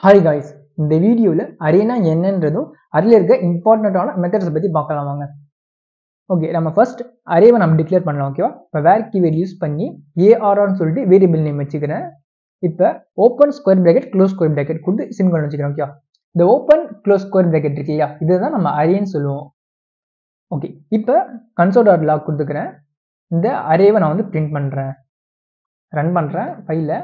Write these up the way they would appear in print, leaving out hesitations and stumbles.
Hi guys, இந்த வீடியோவில் arena என்னன்றதும் அதில் இருக்க இம்பார்ட்டண்ட்டான மெத்தட்ஸை பற்றி பார்க்கலாம் வாங்க. ஓகே, நம்ம ஃபர்ஸ்ட் அரேவை நம்ம டிக்ளேர் பண்ணலாம். ஓகேவா? இப்போ வேர் கீவேர்ட் யூஸ் பண்ணி ஏஆர்ஆர்னு சொல்லிட்டு வேரியபிள் நேம் வச்சுக்கிறேன். இப்போ open square bracket close square bracket கொடுத்து சிம்பிள் வச்சுக்கிறேன். ஓகேவா? இந்த ஓப்பன் க்ளோஸ் ஸ்கொயர் பிராக்கெட் இருக்கு இல்லையா, இதுதான் நம்ம அரேன்னு சொல்லுவோம். ஓகே, இப்போ கன்சோல் டாட் லாக் கொடுத்துக்கிறேன். இந்த அரேவை நான் வந்து பிரிண்ட் பண்ணுறேன், ரன் பண்ணுறேன் ஃபைலில்.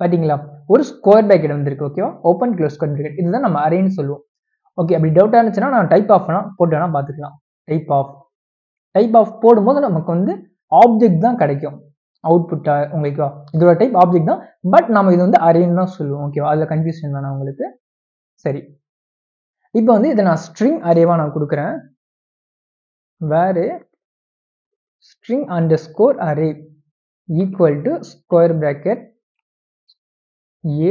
பார்த்தீங்களா, ஒரு ஸ்கொயர் பிராக்கெட் வந்துருக்கு. ஓகேவா? ஓப்பன் க்ளோஸ் ஸ்கொயர் பிராக்கெட், இதுதான் நம்ம அரேன்னு சொல்லுவோம். ஓகே, அப்படி டவுட்டாக இருந்துச்சுன்னா நான் டைப் ஆஃப்னா போட்டு வேணா பார்த்துக்கலாம். டைப் ஆஃப் போடும்போது நமக்கு வந்து ஆப்ஜெக்ட் தான் கிடைக்கும் அவுட்புட்டாக உங்களுக்கு. இதோட டைப் ஆப்ஜெக்ட் தான், பட் நம்ம இது வந்து அரேன்னு தான் சொல்லுவோம். ஓகேவா? அதில் கன்ஃபியூஷன் வேணாம் உங்களுக்கு. சரி, இப்போ வந்து இதை நான் ஸ்ட்ரிங் அரேவா நான் கொடுக்குறேன். வேறு string underscore array equal to square bracket A,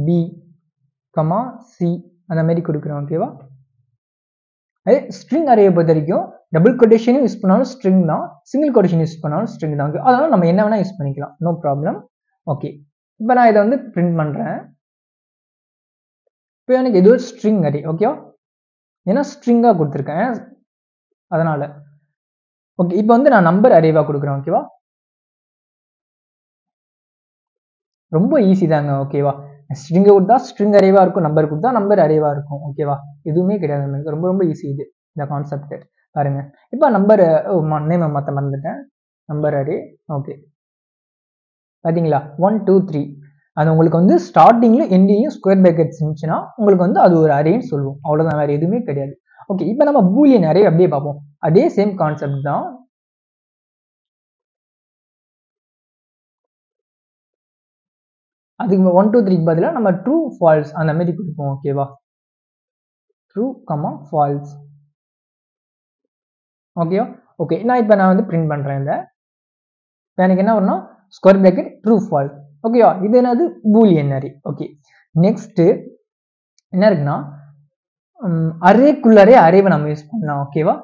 B, C அந்த மாதிரி கொடுக்குறோம். ஓகேவா? அதே ஸ்ட்ரிங் அரேயை பொறுத்த வரைக்கும் டபுள் கொட்டேஷனும் யூஸ் பண்ணாலும் ஸ்ட்ரிங் தான், சிங்கிள் கொட்டேஷன் யூஸ் பண்ணாலும் ஸ்ட்ரிங் தான். அதனால நம்ம என்ன வேணா யூஸ் பண்ணிக்கலாம், நோ ப்ராப்ளம். ஓகே, இப்போ நான் இதை வந்து பிரிண்ட் பண்ணுறேன். இப்போ எனக்கு இது ஒரு ஸ்ட்ரிங் அரே. ஓகேவா? ஏன்னா ஸ்ட்ரிங்காக கொடுத்துருக்கேன் அதனால. ஓகே, இப்போ வந்து நான் நம்பர் அரேவாக கொடுக்குறேன். ஓகேவா? ரொம்ப ஈஸி தாங்க. ஓகேவா? ஸ்ட்ரிங் கொடுத்தா ஸ்ட்ரிங் அரேவா இருக்கும், நம்பர் கொடுத்தா நம்பர் அரேவா இருக்கும். ஓகேவா? எதுவுமே கிடையாது நமக்கு, ரொம்ப ரொம்ப ஈஸி இது இந்த கான்செப்ட். பாருங்க, இப்போ நம்பர் நேம் மாற்ற மறந்துட்டேன், நம்பர் அரே. ஓகே, பார்த்தீங்களா, 1 2 3 அது உங்களுக்கு வந்து ஸ்டார்டிங்ல எண்டிங்லையும் ஸ்கொயர் பிராக்கெட்ஸ் இருந்துச்சுன்னா உங்களுக்கு வந்து அது ஒரு அரேன்னு சொல்லுவோம். அவ்வளோதான், வேறு எதுவுமே கிடையாது. ஓகே, இப்போ நம்ம பூலியன் அரே அப்படியே பார்ப்போம். அதே சேம் கான்செப்ட் தான். அதுக்கு 1 2 3 பதிலாக நம்ம ட்ரூ ஃபால்ஸ் அந்த மாதிரி கொடுப்போம். ஓகேவா? True falls. ஓகேவா? ஓகே, நான் வந்து பிரிண்ட் பண்ணுறேன். இப்போ எனக்கு என்ன வரணும், ஸ்கொயர் பிராக்கெட் ட்ரூ ஃபால்ஸ். ஓகேவா? இது என்னது, பூலியன் அரே. ஓகே, நெக்ஸ்ட் என்ன இருக்குன்னா, அரேக்குள்ளரே அரேவை நம்ம யூஸ் பண்ணலாம். ஓகேவா?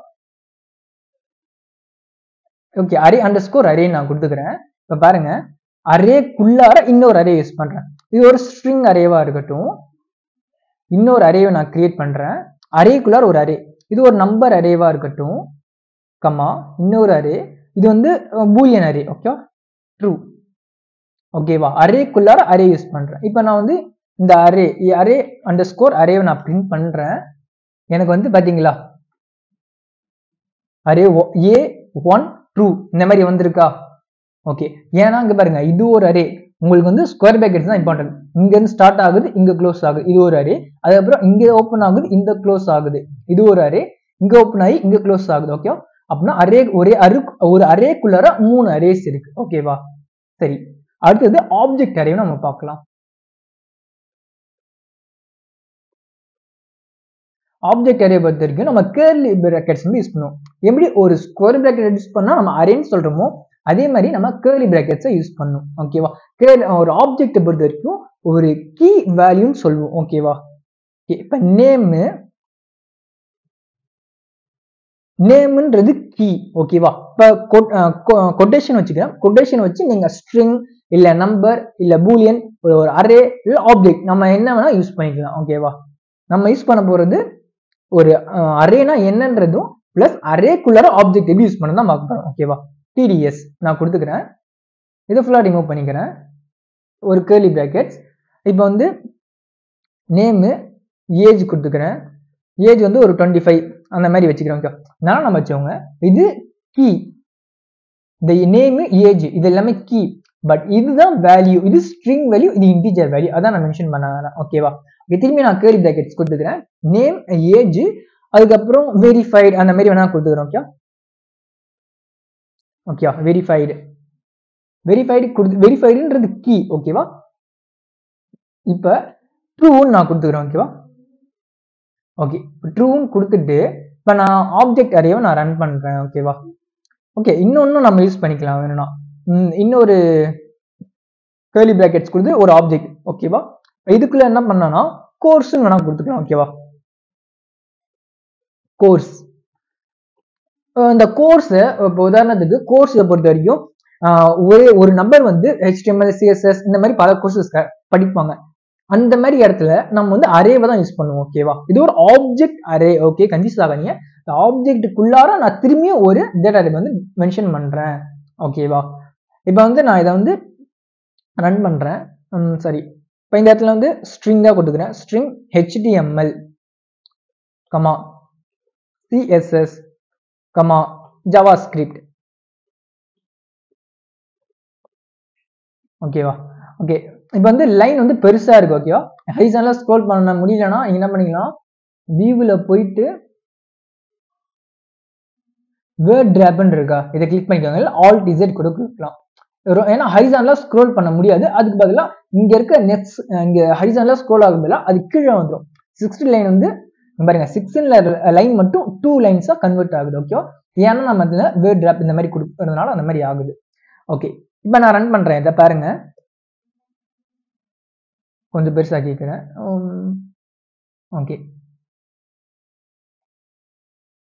ஓகே, அரே அண்டர்ஸ்கோர் அரே நான் கொடுத்துக்கிறேன். இப்போ பாருங்க, அரேக்குள்ளார இன்னொரு அரே யூஸ் பண்றேன். இது ஒரு ஸ்ட்ரிங் அரேவா இருக்கட்டும், இன்னொரு அரேவை நான் கிரியேட் பண்றேன். அரேக்குள்ளார ஒரு அரே, இது ஒரு நம்பர் அரேவா இருக்கட்டும், இன்னொரு அரே, இது வந்து பூலியன் அரே. Okay, true. ஓகேவா? அரேக்குள்ளார அரே யூஸ் பண்றேன். இப்போ நான் வந்து இந்த அரே அண்டர்ஸ்கோர் அரேவை நான் பிரிண்ட் பண்றேன். எனக்கு வந்து பாத்தீங்களா, அரே A1 ட்ரூ இந்த மாதிரி வந்திருக்கா? ஓகே, ஏன்னா இங்க பாருங்க, இது ஒரு அரே. உங்களுக்கு வந்து ஸ்கொயர் பிராக்கெட்ஸ் தான் இம்பார்ட்டன்ட். இங்க இருந்து ஸ்டார்ட் ஆகுது, இங்க க்ளோஸ் ஆகுது, இது ஒரு அரே. அதுக்கப்புறம் இங்க ஓப்பன் ஆகுது, இந்த க்ளோஸ் ஆகுது, இது ஒரு அரே. இங்க ஓப்பன் ஆகி இங்க க்ளோஸ் ஆகுது. ஓகே, அப்படின்னா அரே ஒரு அரேக்குள்ளார 3 அரேஸ் இருக்கு. ஓகேவா? சரி, அடுத்தது ஆப்ஜெக்ட் அரேவை நம்ம பார்க்கலாம். ஆப்ஜெக்ட் அரே பொறுத்த வரைக்கும் நம்ம கர்லி பிராக்கெட்ஸ் வந்து யூஸ் பண்ணுவோம். எப்படி ஒரு ஸ்கொயர் பிராக்கெட் யூஸ் பண்ணா நம்ம அரேன்னு சொல்றோமோ, அதே மாதிரி நம்ம கர்லி பிராக்கெட்ஸை யூஸ் பண்ணணும். ஓகேவா? ஒரு ஆப்ஜெக்டை பொறுத்த வரைக்கும் ஒரு கீ வேல்யூன்னு சொல்லுவோம். ஓகேவா? இப்ப நேம்ன்றது கீ. ஓகேவா? இப்ப கொட்டேஷன் வச்சுக்கிறேன். கொட்டேஷன் வச்சு நீங்க ஸ்ட்ரிங் இல்ல நம்பர் இல்ல பூலியன், ஒரு அரே இல்ல ஆப்ஜெக்ட், நம்ம என்ன வேணா யூஸ் பண்ணிக்கலாம். ஓகேவா? நம்ம யூஸ் பண்ண போறது ஒரு அரேனா என்னன்றதும் பிளஸ் அரேக்குள்ளார ஆப்ஜெக்ட் எப்படி யூஸ் பண்ணணும் தான் பார்க்க போறோம். ஓகேவா? டிடிஎஸ் நான் கொடுத்துக்கிறேன். இதை ஃபுல்லா ரிமூவ் பண்ணிக்கிறேன். ஒரு கர்லி பிராக்கெட்ஸ். இப்போ வந்து நேம் ஏஜ் கொடுத்துக்கிறேன். ஏஜ் வந்து ஒரு 25 அந்த மாதிரி வச்சுக்கிறேன். ஓகே, நான் நம்ம வச்சவங்க இது கீ. இந்த நேம் ஏஜ் இது எல்லாமே கீ, பட் இதுதான் வேல்யூ. இது ஸ்ட்ரிங் வேல்யூ, இது இன்டிஜர் வேல்யூ. அதான் நான் மென்ஷன் பண்ண வரேன். ஓகேவா? திரும்பி நான் கர்லி பிராக்கெட்ஸ் கொடுத்துக்கிறேன். நேம் ஏஜ், அதுக்கப்புறம் வெரிஃபைடு அந்த மாதிரி வேணா கொடுத்துக்கிறோம். ஓகே, ஓகே, வெரிஃபைடுன்றது கீ. ஓகேவா? இப்ப ட்ரூன்னு நான் கொடுத்துக்கிறேன். ஓகேவா? ஓகே, ட்ரூன்னு கொடுத்துட்டு இப்ப நான் ஆப்ஜெக்ட் அரேவை நான் ரன் பண்றேன். ஓகேவா? ஓகே, இன்னொன்னு நம்ம யூஸ் பண்ணிக்கலாம் வேணும்னா. இன்னொரு கர்லி பிராக்கெட்ஸ் கொடுத்து ஒரு ஆப்ஜெக்ட். ஓகேவா? இதுக்குள்ள என்ன பண்ணனா கோர்ஸ்ன்னு வேணா கொடுத்துக்கலாம். ஓகேவா? கோர்ஸ், இந்த கோர்ஸ் இப்போ உதாரணத்துக்கு கோர்ஸை பொறுத்த வரைக்கும் ஒரு நம்பர் வந்து HTML CSS இந்த மாதிரி பல கோர்சஸ் படிப்பாங்க. அந்த மாதிரி இடத்துல நம்ம வந்து அரேவை தான் யூஸ் பண்ணுவோம். ஓகேவா, இது ஒரு ஆப்ஜெக்ட் அரே. ஓகே, கன்ஃபியூஸ் ஆகாதீங்க. இந்த ஆப்ஜெக்டுக்குள்ளார நான் திரும்பியும் ஒரு டேட்டா டைப் வந்து மென்ஷன் பண்றேன். ஓகேவா, இப்போ வந்து நான் இதை வந்து ரன் பண்றேன். சரி, இப்போ இந்த இடத்துல வந்து ஸ்ட்ரிங் தான் கொடுத்துக்கிறேன். String HTML comma CSS comma JavaScript. ஓகேவா, ஓகே. இப்போ வந்து லைன் வந்து பெருசா இருக்கு. ஓகேவா, ஹரிசான்டலா ஸ்க்ரோல் பண்ண முடியலன்னா என்ன பண்ணிக்கலாம், வியூல போயிட்டு வேர்ட் டிராப்னு இருக்கா, இதை கிளிக் பண்ணிக்கோங்க. இல்லை Alt Z கூட கொடுக்கலாம். ஏன்னா ஹரிசான்டலா ஸ்க்ரோல் பண்ண முடியாது. அதுக்கு பதிலாக இங்க இருக்க நெக்ஸ்ட் இங்க ஹரிசான்டலா ஸ்க்ரோல் ஆகும் பதிலாக அது கீழே வந்துடும். 6 லைன் வந்து பாருங்க, 6 லைன் மட்டும் 2 லைன்ஸா கன்வெர்ட் ஆகுது. ஓகேவா, ஏன்னா நம்ம அதுல வேர்ட் டிராப் இந்த மாதிரி கொடுக்கறதுனால அந்த மாதிரி ஆகுது. ஓகே, இப்போ நான் ரன் பண்றேன். இதை பாருங்க, கொஞ்சம் பெருசா கேட்கிறேன். ஓகே,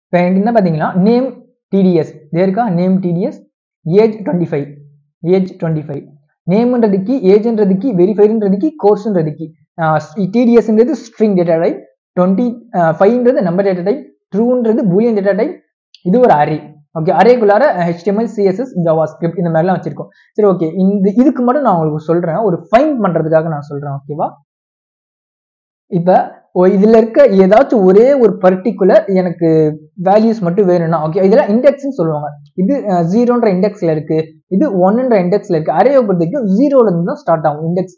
இப்போ எனக்கு என்ன பார்த்தீங்கன்னா நேம் TDS இருக்கா, நேம் TDS, ஏஜ் 25 நேம்ன்றது கீ, ஏஜ்ன்றது கீ, வெரிஃபைடுன்றது கீ, கோர்ஸ்ன்றது கீ. TDSன்றது ஸ்ட்ரிங் டேட்டா டைப், 25ன்றது நம்பர் டேட்டா டைப், ட்ரூன்றது பூலியன் டேட்டா டைப். இது ஒரு அரே. ஓகே, அரேக்குள்ளார HTML CSS JavaScript இந்த மாதிரிலாம் வச்சிருக்கோம். சரி, ஓகே, இதுக்கு மட்டும் நான் உங்களுக்கு சொல்றேன், ஒரு ஃபைண்ட் பண்றதுக்காக நான் சொல்றேன். ஓகேவா, இப்போ இதுல இருக்க ஏதாச்சும் ஒரே ஒரு பர்டிகுலர் எனக்கு வேல்யூஸ் மட்டும் வேணும்னா, ஓகே, இதெல்லாம் இண்டெக்ஸ்ன்னு சொல்லுவாங்க. இது 0ன்ற இண்டெக்ஸ்ல இருக்கு, இது 1ன்ற இண்டெக்ஸ்ல இருக்கு. அரேவை பொறுத்த வரைக்கும் 0ல இருந்து தான் ஸ்டார்ட் ஆகும் இண்டெக்ஸ்.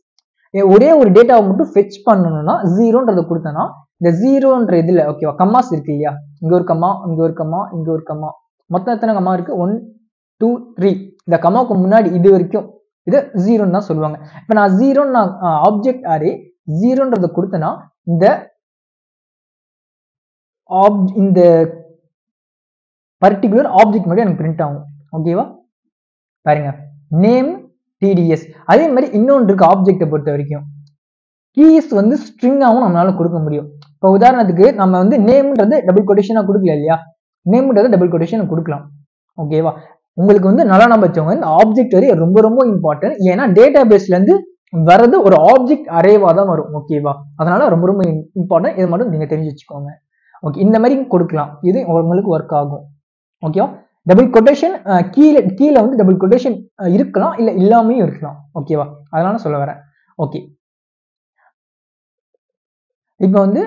ஒரே ஒரு டேட்டாவை மட்டும் ஃபெச் பண்ணணும்னா 0ன்றதை கொடுத்தனா, இந்த 0ன்ற இதுல ஓகேவா கம்மாஸ் இருக்கு இல்லையா, இங்க ஒரு கம்மா, இங்க ஒரு கம்மா, இங்க ஒரு கம்மா, மொத்தம் எத்தனை கம்மா இருக்கு, 1 2 3. இந்த கம்மாவுக்கு முன்னாடி இது வரைக்கும் இது 0ன்னு தான் சொல்லுவாங்க. இப்போ நான் 0 ஆப்ஜெக்ட் அரே 0ன்றதை கொடுத்தனா இந்த பர்டிகுலர் ஆப்ஜெக்ட் மட்டும் எனக்கு பிரிண்ட் ஆகும். ஓகேவா, பாருங்க, நேம் TDS. அதே மாதிரி இன்னொன்று இருக்கு ஆப்ஜெக்டை பொறுத்த வரைக்கும், கீஸ் வந்து ஸ்ட்ரிங்காகவும் நம்மளால கொடுக்க முடியும். இப்போ உதாரணத்துக்கு நம்ம வந்து நேம்ன்றது டபுள் கொட்டேஷனா கொடுக்கல இல்லையா, நேம்ன்றது டபுள் கொட்டேஷன் கொடுக்கலாம். ஓகேவா, உங்களுக்கு வந்து நல்லா நம்ம வச்சவங்க இந்த ஆப்ஜெக்ட் அரே ரொம்ப ரொம்ப இம்பார்ட்டன்ட். ஏன்னா டேட்டா பேஸ்ல இருந்து வர்றது ஒரு ஆப்ஜெக்ட் அரேவா தான் வரும். ஓகேவா, அதனால ரொம்ப ரொம்ப இம்பார்ட்டன்ட். இதை மட்டும் நீங்க தெரிஞ்சு வச்சுக்கோங்க. ஓகே, இந்த மாதிரி கொடுக்கலாம், இது உங்களுக்கு ஒர்க் ஆகும். ஓகேவா, டபுள் கொட்டேஷன் கீழே வந்து டபுள் கொட்டேஷன் இருக்கலாம், இல்ல இல்லாமையும் இருக்கலாம். ஓகேவா, அதனால சொல்ல வரேன். ஓகே, இப்போ வந்து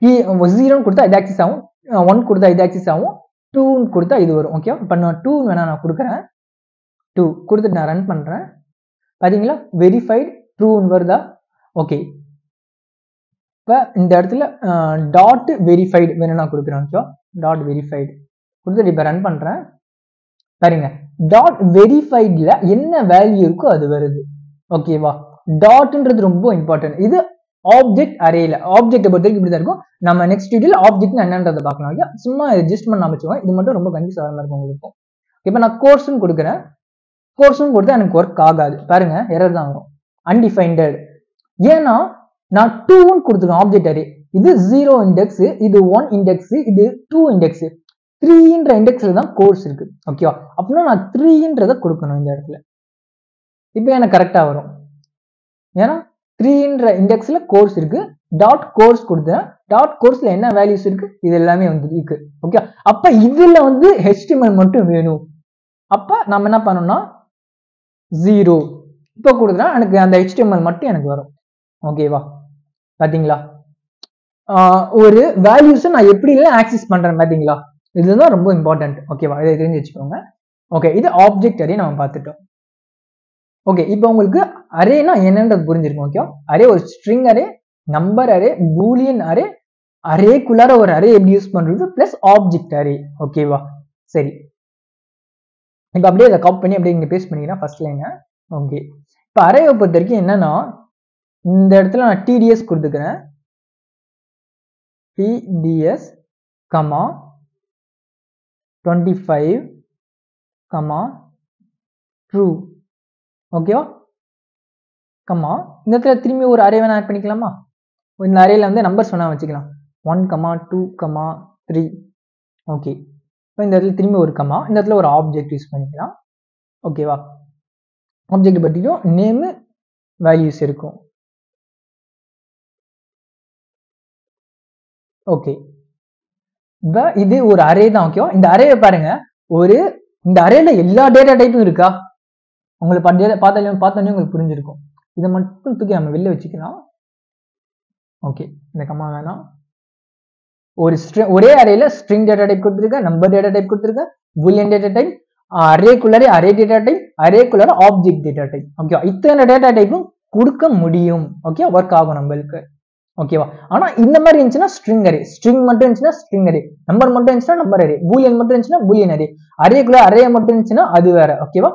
0 கொடுத்தா இது ஆக்சிஸ் ஆகும், 1 கொடுத்தா இது ஆக்சிஸ் ஆகும், 2 கொடுத்தா இது வரும். ஓகேவா, இப்போ நான் 2 வேணா நான் கொடுக்குறேன். 2 கொடுத்துட்டு நான் ரன் பண்றேன். பாத்தீங்களா, வெரிஃபைட் ட்ரூன்னு வருதா. ஓகே, இப்போ இந்த இடத்துல டாட் வெரிஃபைடு வேணும் நான் கொடுக்குறேன். ஓகேவா, டாட் வெரிஃபைடு கொடுத்துட்டு இப்போ ரன் பண்றேன். பாருங்க, டாட் வெரிஃபைட்ல என்ன வேல்யூ இருக்கோ அது வருது. ஓகேவா, டாட்ன்றது ரொம்ப இம்பார்ட்டன்ட். இது ஆப்ஜெக்ட் அரேல, ஆப்ஜெக்ட் பொறுத்த வரைக்கும் இப்படி தான் இருக்கும். நம்ம நெக்ஸ்ட் வீடியோல ஆப்ஜெக்ட் என்னன்றதை பார்க்கலாம். ஓகே, சும்மா அட்ஜஸ்ட் பண்ண வச்சுக்கோங்க, இது மட்டும் ரொம்ப கன்ஃபியூஸ் ஆகாம இருக்கும் உங்களுக்கு. இப்போ நான் கோர்ஸ்னு கொடுக்குறேன், கோர்ஸ்னு கொடுத்தா எனக்கு ஒர்க் ஆகாது. பாருங்க, எரர் தான் ஆகும், அன்டிஃபைண்டட். ஏன்னா நான் 2 கொடுத்துருக்கேன் ஆப்ஜெக்ட் அரே. இது 0 இண்டெக்ஸ், இது 1 இண்டெக்ஸ், இது 2 இண்டெக்ஸ், 3ன்ற இண்டெக்ஸ்ல தான் கோர்ஸ் இருக்கு. ஓகேவா, அப்படின்னா நான் 3ன்றதை கொடுக்கணும் இந்த இடத்துல. இப்போ எனக்கு கரெக்டா வரும், ஏன்னா 3ன்ற இண்டெக்ஸ்ல கோர்ஸ் இருக்கு. டாட் கோர்ஸ் கொடுத்தேன், டாட் கோர்ஸ்ல என்ன வேல்யூஸ் இருக்கு, இது எல்லாமே வந்து இருக்கு. ஓகே, அப்ப இதுல வந்து HTML மட்டும் வேணும். அப்ப நம்ம என்ன பண்ணணும்னா 0 இப்போ கொடுத்தா எனக்கு அந்த HTML மட்டும் எனக்கு வரும். ஓகேவா, பாத்தீங்களா, ஒரு வேல்யூஸ் நான் எப்படி எல்லாம் ஆக்சஸ் பண்றேன் பாத்தீங்களா, இதுதான் ரொம்ப இம்பார்ட்டன்ட். ஓகேவா, இதை தெரிஞ்சு வச்சுக்கோங்க. ஓகே, இது ஆப்ஜெக்ட் அரே நம்ம பார்த்துட்டோம். ஓகே, இப்போ உங்களுக்கு அரேனா என்னன்றது புரிஞ்சிருக்கும். ஓகே, அரே ஒரு string array, number array, boolean array, அரேக்குள்ளார ஒரு அரே எப்படி யூஸ் பண்றது, பிளஸ் ஆப்ஜெக்ட் அரே. ஓகேவா, சரி, இப்போ அப்படியே அதை காப்பி பண்ணி அப்படியே இங்க பேஸ்ட் பண்ணிக்கிறேன் ஃபர்ஸ்ட் லைன். ஓகே, இப்போ அரேவை பொறுத்த வரைக்கும் என்னன்னா, இந்த இடத்துல நான் TDS கொடுத்துக்கிறேன், TDS கமா 25 கமா ட்ரூ. ஓகேவா, கமா இந்த இடத்துல திரும்பி ஒரு அரே வேணா ஆட் பண்ணிக்கலாமா, இந்த அரேல வந்து நம்பர்ஸ் வேணா வச்சுக்கலாம், 1 கமா 2 கமா 3. ஓகே, இப்போ இந்த இடத்துல திரும்பி ஒரு கமா, இந்த இடத்துல ஒரு ஆப்ஜெக்ட் யூஸ் பண்ணிக்கலாம். ஓகேவா. ஆப்ஜெக்ட் பற்றியும் நேம் வேல்யூஸ் இருக்கும். ஓகே, இப்போ இது ஒரு அரே தான். ஓகேவா. இந்த அரேவை பாருங்க, இந்த அரேல எல்லா டேட்டா டைப்பும் இருக்கா? உங்களுக்கு பார்த்தோன்னே உங்களுக்கு புரிஞ்சிருக்கும். இதை மட்டும் தூக்கி நம்ம வெளில வச்சுக்கலாம். ஓகே, இந்த கம்மா வேணாம். ஒரே அரேல ஸ்ட்ரிங் டேட்டா டைப் கொடுத்துருக்கேன், நம்பர் டேட்டா டைப் கொடுத்துருக்கேன், பூலியன் டேட்டா டைப், அரேக்குள்ளாரே அரே டேட்டா டைப், அரேக்குள்ளார ஆப்ஜெக்ட் டேட்டா டைப். ஓகேவா. இத்தனை டேட்டா டைப்பும் கொடுக்க முடியும். ஓகே, ஒர்க் ஆகும் நம்மளுக்கு. ஓகேவா. ஆனா இந்த மாதிரி இருந்துச்சுன்னா ஸ்ட்ரிங் அரே, ஸ்ட்ரிங் மட்டும் இருந்துச்சுன்னா ஸ்ட்ரிங் அரே, நம்பர் மட்டும் இருந்துச்சுன்னா நம்பர் அரே, பூலியன் மட்டும் இருந்துச்சுன்னா பூலியன் அரே, அரேக்குள்ள அரே மட்டும் இருந்துச்சுன்னா அது வேற. ஓகேவா.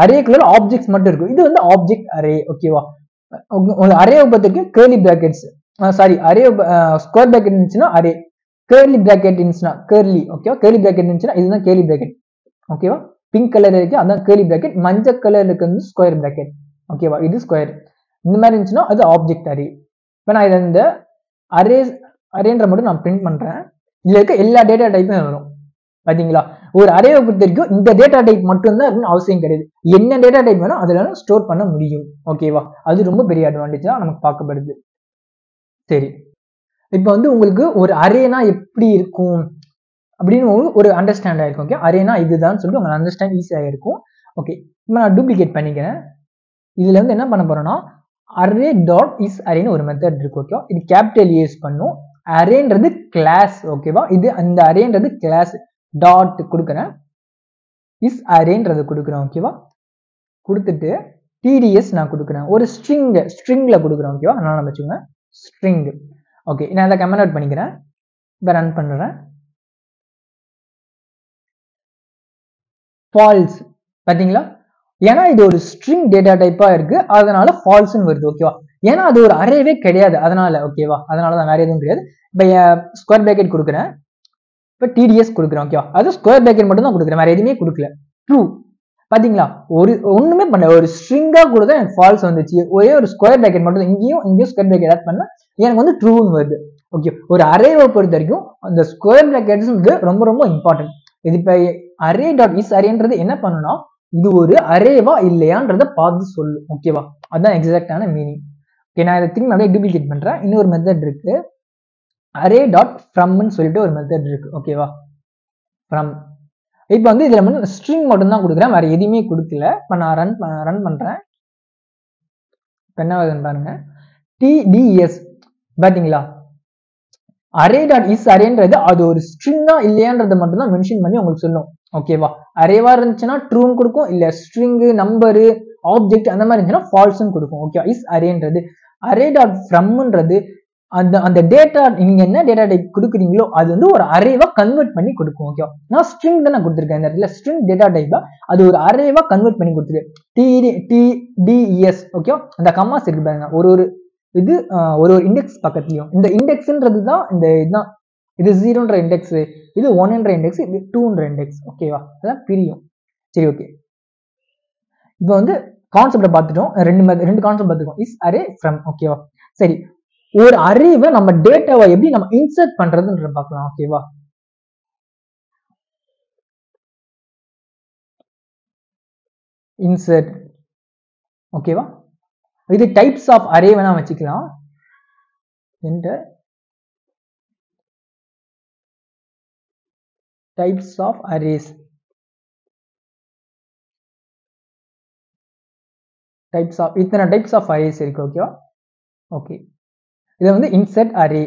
அரேக்குள்ள ஆப்ஜெக்ட்ஸ் மட்டும் இருக்கும், இது வந்து ஆப்ஜெக்ட் அரே. ஓகேவா. அரேவை பத்திக்கு curly brackets, sorry, array square bracket இருந்துச்சுன்னா அரே, கேர்லி பிராக்கெட் இருந்துச்சுன்னா கேர்லி. ஓகேவா. கேர்லி பிராக்கெட் இருந்துச்சுன்னா இதுதான் கேர்லி பிராக்கெட். ஓகேவா. பிங்க் கலர் இருக்கு அதான் கேர்லி பிராக்கெட், மஞ்சள் கலர் இருக்கிறது ஸ்கொயர் பிராக்கெட். ஓகேவா. இது ஸ்கொயர். இந்த மாதிரி இருந்துச்சுன்னா அது ஆப்ஜெக்ட் அரே. இப்போ நான் இதை இந்த அரேன்ற மட்டும் நான் பிரிண்ட் பண்றேன். இதுல இருக்க எல்லா டேட்டா டைப்பும் வரும். பாத்தீங்களா. ஒரு அரேவை பொறுத்த வரைக்கும் இந்த டேட்டா டைப் மட்டும் தான் இருக்குன்னு அவசியம் கிடையாது. என்ன டேட்டா டைப் வேணும் அதுல ஸ்டோர் பண்ண முடியும். ஓகேவா. அது ரொம்ப பெரிய அட்வான்டேஜா நமக்கு பார்க்கப்படுது. சரி, இப்போ வந்து உங்களுக்கு ஒரு அரேனா எப்படி இருக்கும் அப்படின்னு ஒரு அண்டர்ஸ்டாண்ட் ஆயிருக்கும். ஓகே, அரேனா இதுதான் சொல்லிட்டு உங்களுக்கு அண்டர்ஸ்டாண்ட் ஈஸியாக இருக்கும். ஓகே, இப்போ நான் டூப்ளிகேட் பண்ணிக்கிறேன். இதுல வந்து என்ன பண்ண போறோம்னா அரே டாட் இஸ் அரேன்னு ஒரு மெத்தட் இருக்கு. ஓகேவா. இது கேபிட்டல் யூஸ் பண்ணும். அரேன்றது கிளாஸ். ஓகேவா. இது அந்த அரேன்றது கிளாஸ். டாட் கொடுக்குறேன், இஸ் அரேன்றது கொடுக்குறேன். ஓகேவா. கொடுத்துட்டு டிடிஎஸ் நான் கொடுக்குறேன், ஒரு ஸ்ட்ரிங்ல கொடுக்குறேன். ஓகேவா. நான் வச்சுக்கோங்க ஸ்ட்ரிங். ஓகே, நான் அதை கமெண்ட் அவுட் பண்ணிக்கிறேன். இப்போ ரன் பண்றேன். ஃபால்ஸ். பாத்தீங்களா. ஏன்னா இது ஒரு ஸ்ட்ரிங் டேட்டா டைப்பா இருக்கு, அதனால ஃபால்ஸ்னு வருது. ஓகேவா. ஏன்னா அது ஒரு அரேவே கிடையாது அதனால. ஓகேவா. அதனாலதான், வேற எதுவும் கிடையாது. இப்போ ஸ்கொயர் பிராக்கெட் கொடுக்குறேன், இப்போ டிடிஎஸ் கொடுக்குறேன். ஓகேவா. அது ஸ்கொயர் பிராக்கெட் மட்டும் தான் கொடுக்குறேன், வேற எதுவுமே கொடுக்கல. ட்ரூ. பாத்தீங்களா, ஒண்ணுமே பண்ணல, ஒரு ஸ்ட்ரிங்கா கொடுத்தா எனக்கு ஃபால்ஸ் வந்துச்சு. ஒரே ஒரு ஸ்கொயர் பிராக்கெட் மட்டும் தான், இங்கேயும் ஸ்கொயர் பிராக்கெட் ஆட் பண்ணா எனக்கு வந்து ட்ரூன்னு வருது. ஓகே, ஒரு அரேவை பொறுத்த வரைக்கும் அந்த ஸ்கொயர் பிராக்கெட்ஸ் ரொம்ப ரொம்ப இம்பார்ட்டன்ட். இது இப்போ அரே டாட் இஸ் அரேன்றது என்ன பண்ணுனா இது ஒரு அரேவா இல்லையான்றத பார்த்து சொல்லு. ஓகேவா. அதுதான் எக்ஸாக்டான மீனிங். ஓகே, நான் இதை திரும்பி அப்படியே டூப்ளிகேட் பண்றேன். இன்னொரு மெத்தட் இருக்கு, அரே டாட் ஃப்ரம்னு சொல்லிட்டு ஒரு மெத்தட் இருக்கு. ஓகேவா. ஃப்ரம். இப்போ வந்து இதுல வந்து ஸ்ட்ரிங் மட்டும் தான் கொடுக்குறேன், வேற எதுவுமே கொடுக்கல. இப்போ நான் ரன் பண்றேன். என்ன வருதுன்னு பாருங்க, டிடிஎஸ். பாத்தீங்களா, அரே டாட் இஸ் அரேன்றது அது ஒரு ஸ்ட்ரிங்கா இல்லையான்றதை மட்டும் தான் மென்ஷன் பண்ணி உங்களுக்கு சொல்லும். ஓகேவா. அரேவா இருந்துச்சுன்னா ட்ரூன்னு கொடுக்கும், இல்ல ஸ்ட்ரிங், நம்பரு, ஆப்ஜெக்ட் அந்த மாதிரி இருந்துச்சுன்னா ஃபால்ஸ்னு கொடுக்கும். ஓகே, இஸ் அரேன்றது. அரே டாட் ஃப்ரம்ன்றது அந்த டேட்டா, நீங்க என்ன டேட்டா டைப் கொடுக்குறீங்களோ அது வந்து ஒரு அரேவா கன்வெர்ட் பண்ணி கொடுக்கும். ஓகேவா. நான் ஸ்ட்ரிங் தான் கொடுத்துருக்கேன் இந்த இடத்துல, ஸ்ட்ரிங் டேட்டா டைப்பா அது ஒரு அரேவா கன்வெர்ட் பண்ணி கொடுத்துருக்கு. டிடிஎஸ். ஓகேவா. அந்த கம்மாஸ் இருக்கு பாருங்க, இது ஒரு இண்டெக்ஸ் பக்கத்துலயும். இந்த இண்டெக்ஸ்ன்றது தான் இதுதான், இது 0ன்ற இண்டெக்ஸ், இது 1ன்ற இண்டெக்ஸ், இது 2ன்ற இண்டெக்ஸ். ஓகேவா. அதான் பிரியும். சரி, ஓகே. இப்போ வந்து கான்செப்டை பார்த்துட்டோம், ரெண்டு கான்செப்ட் பார்த்துக்கோம், இஸ் அரே ஃப்ரம். ஓகேவா. சரி, ஒரு அரேவை நம்ம டேட்டாவை எப்படி நம்ம இன்சர்ட் பண்றதுன்ற பார்க்கலாம். ஓகேவா. இன்சர்ட். ஓகேவா. இது டைப்ஸ் ஆஃப் அரே வேணா வச்சுக்கலாம். என்டர் types of arrays. Types of இத்தனை டைப்ஸ் ஆஃப் அரேஸ் இருக்கு. ஓகேவா. ஓகே, இது வந்து இன்சர்ட் அரே.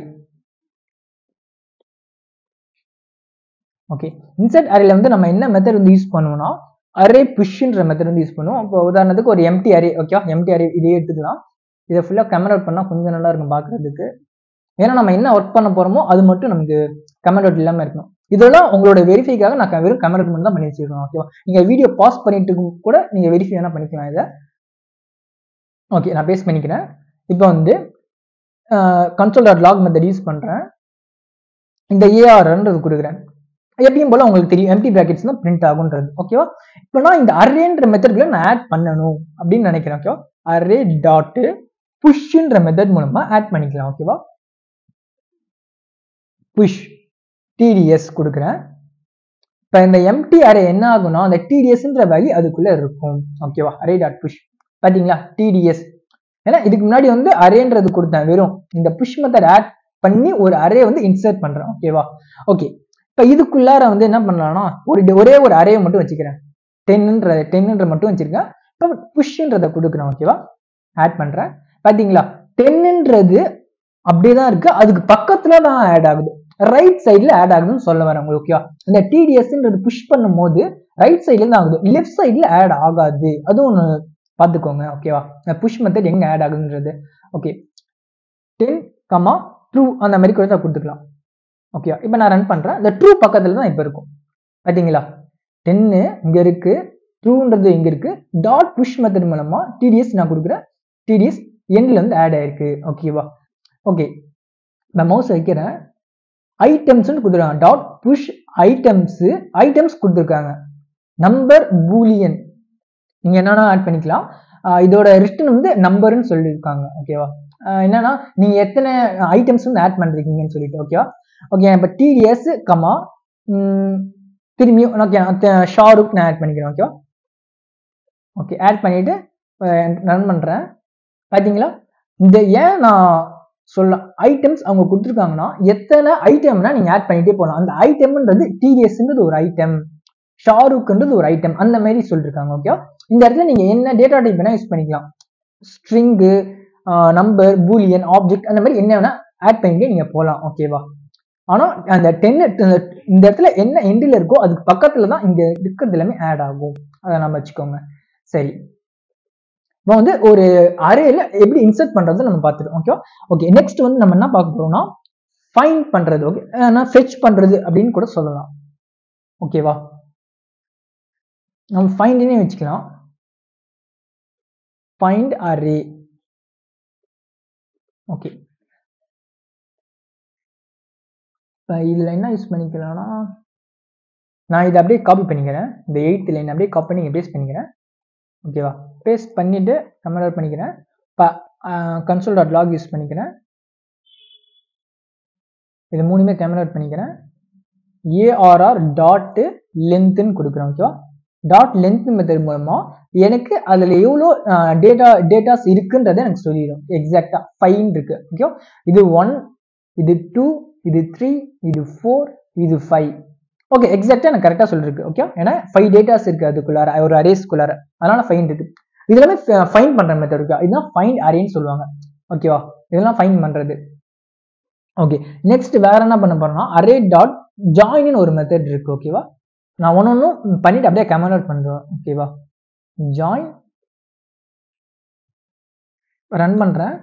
ஓகே, இன்சர்ட் அரேல வந்து நம்ம என்ன மெத்தட் வந்து யூஸ் பண்ணுவோம்னா அரே புஷ்ன்ற மெத்தட் வந்து யூஸ் பண்ணுவோம். இப்போ உதாரணத்துக்கு ஒரு எம்டி அரே. ஓகேவா. எம்டி அரே இதே எடுத்துக்கலாம். இதை ஃபுல்லா கமெண்ட் அவுட் பண்ணா கொஞ்சம் நல்லா இருக்கும் பார்க்கறதுக்கு. ஏன்னா நம்ம என்ன ஒர்க் பண்ண போறோமோ அது மட்டும் நமக்கு கமெண்ட் அவுட் இல்லாம இருக்கணும். இதெல்லாம் உங்களோட வெரிஃபைக்காக நான் வெறும் கமெண்ட் அவுட் மட்டும் தான் பண்ணி வச்சிருக்கேன். ஓகேவா. நீங்க வீடியோ பாஸ் பண்ணிட்டு கூட நீங்க வெரிஃபை வேணா பண்ணிக்கலாம் இதை. ஓகே, நான் பேஸ்ட் பண்ணிக்கிறேன். இப்போ வந்து console.log மெத்தட் யூஸ் பண்றேன். இந்த ARன்றது கொடுக்குறேன். எப்பயும் போல உங்களுக்கு தெரியும் எம்டி பிராக்கெட்ஸ் தான் பிரிண்ட் ஆகுன்றது. ஓகேவா. இப்போ நான் இந்த அரேன்ற மெத்தட்ல நான் ஆட் பண்ணணும் அப்படின்னு நினைக்கிறேன். ஓகேவா. அரே டாட் புஷ்ன்ற மெத்தட் மூலமா ஆட் பண்ணிக்கலாம். ஓகேவா. புஷ் டிடிஎஸ் கொடுக்குறேன். இப்போ இந்த எம்டி அரே என்ன ஆகும்னா அந்த டிடிஎஸ்ன்ற வேல்யூ அதுக்குள்ள இருக்கும். ஓகேவா, அரே டாட் புஷ் பாத்தீங்களா டிடிஎஸ். ஏன்னா இதுக்கு முன்னாடி வந்து அரேன்றது கொடுத்தேன், வெறும் இந்த புஷ் மெத்தட் ஆட் பண்ணி ஒரு அரே வந்து இன்சர்ட் பண்றேன். ஓகேவா, ஓகே. இப்போ இதுக்குள்ளார வந்து என்ன பண்ணலாம்னா ஒரே ஒரு அரே மட்டும் வச்சுக்கிறேன், 10ன்ற மட்டும் வச்சிருக்கேன். இப்போ புஷ்ன்றதை கொடுக்குறேன். ஓகேவா, ஆட் பண்றேன். பாத்தீங்களா 10ன்றது அப்படியே தான் இருக்கு, அதுக்கு பக்கத்துல தான் ஆட் ஆகுது, ரைட் சைட்ல ஆட் ஆகுதுன்னு சொல்ல வரேன் உங்களுக்கு. ஓகேவா, இந்த டிடிஎஸ்ன்றது புஷ் பண்ணும் போது ரைட் சைட்ல தான் ஆகுது, லெஃப்ட் சைட்ல ஆட் ஆகாது. அதுவும் ஒன்று பார்த்துக்கோங்க. ஓகேவா, புஷ் மெத்தட் எங்க ஆட் ஆகுதுன்றது. ஓகே, 10, ட்ரூ அந்த மாதிரி கூட கொடுத்துக்கலாம். ஓகே, இப்போ நான் ரன் பண்றேன், இந்த ட்ரூ பக்கத்துல தான் இப்போ இருக்கும். பார்த்தீங்களா 10 இங்க இருக்கு, ட்ரூன்றது இங்க இருக்கு. டாட் புஷ் மெத்தட் மூலமா டிடிஎஸ் நான் கொடுக்குறேன், டிடிஎஸ் எண்ட்ல வந்து ஆட் ஆயிருக்கு. ஓகேவா, ஓகே. நான் மவுஸ் வைக்கிறேன், ஐட்டம்ஸ்னு கொடுத்துருக்காங்க, டாட் புஷ் ஐட்டம்ஸ் கொடுத்துருக்காங்க, நம்பர் பூலியன் நீங்க என்னன்னா ஆட் பண்ணிக்கலாம். இதோட ரிட்டர்ன் வந்து நம்பர்னு சொல்லியிருக்காங்க. ஓகேவா, என்னன்னா நீங்க எத்தனை ஐட்டம்ஸ் வந்து ஆட் பண்றீங்கன்னு சொல்லிட்டு. ஓகேவா, ஓகே. இப்போ டிடிஎஸ் திரும்பியும் ஓகே ஷாருக் நான் ஆட் பண்ணிக்கிறேன். ஓகேவா, ஓகே ஆட் பண்ணிட்டு ரன் பண்றேன். பாத்தீங்களா இந்த ஏன் நான் சொல்ல ஐட்டம்ஸ் அவங்க கொடுத்துருக்காங்கன்னா எத்தனை ஐட்டம்னா நீங்க ஆட் பண்ணிட்டே போகலாம். அந்த ஐட்டம்ன்றது டிடிஎஸ்ன்றது ஒரு ஐட்டம், ஷாருக்ன்றது ஒரு ஐட்டம், அந்த மாதிரி சொல்லிருக்காங்க. ஓகே, இந்த இடத்துல நீங்க என்ன டேட்டா டைப் வேணா யூஸ் பண்ணிக்கலாம், ஸ்ட்ரிங்கு, நம்பர், பூலியன், ஆப்ஜெக்ட், அந்த மாதிரி என்ன வேணா ஆட் பண்ணிட்டு நீங்க போகலாம். ஓகேவா, ஆனா அந்த 10 இந்த இடத்துல என்ன எண்டில் இருக்கோ அதுக்கு பக்கத்துல தான் இங்க இருக்கிறது எல்லாமே ஆட் ஆகும், அதை நம்ம வச்சுக்கோங்க. சரி, இப்போ வந்து ஒரு அரேல எப்படி இன்சர்ட் பண்றது நம்ம பார்த்துட்டோம். Okay, okay. நெக்ஸ்ட் வந்து நம்ம என்ன பார்க்க போறோம்னா ஃபைண்ட் பண்றது. ஓகே, நான் ஃபெட்ச் பண்றது அப்படின்னு கூட சொல்லலாம். ஓகேவா, நம்ம ஃபைண்ட்னே வச்சுக்கலாம், ஃபைண்ட் அரே. ஓகே, இதுல என்ன யூஸ் பண்ணிக்கலாம்னா நான் இதை அப்படியே காப்பி பண்ணிக்கிறேன், இந்த 8th லைன் அப்படியே காப்பி பண்ணி பேஸ்ட் பண்ணிக்கிறேன். ஓகேவா, பேஸ்ட் பண்ணிட்டு கமெண்ட் பண்ணிக்கிறேன். இப்போ console.log யூஸ் பண்ணிக்கிறேன், இது மூணுமே கமெண்ட் பண்ணிக்கிறேன். ARR டாட் லென்த்னு கொடுக்குறேன். ஓகேவா, டாட் லென்த் மெத்தட் மூலமா எனக்கு அதுல எவ்வளோ டேட்டாஸ் இருக்குன்றதை எனக்கு சொல்லிடும். எக்ஸாக்டா 5 இருக்கு. ஓகே, இது 1, இது 2, இது 3, இது 4, இது 5. ஓகே, எக்ஸாக்டா எனக்கு கரெக்டா சொல்லிருக்கு. ஓகே, ஏன்னா 5 டேட்டாஸ் இருக்கு அதுக்குள்ளார, ஒரு அரேஸ்க்குள்ளார, அதனால ஃபைண்ட் இருக்கு. இதெல்லாமே ஃபைண்ட் பண்ற மெத்தட் இருக்கு, இதுதான் ஃபைண்ட் அரேன்னு சொல்லுவாங்க. ஓகேவா, இதெல்லாம் ஃபைண்ட் பண்றது. ஓகே, நெக்ஸ்ட் வேற என்ன பண்ண போறோம்னா அரே டாட் ஜாயின் ஒரு மெத்தட் இருக்கு. ஓகேவா, நான் ஒன்னொன்னும் பண்ணிட்டு அப்படியே கமெண்ட் அவுட் பண்றேன். ஓகேவா, ஜாயின் ரன் பண்றேன்.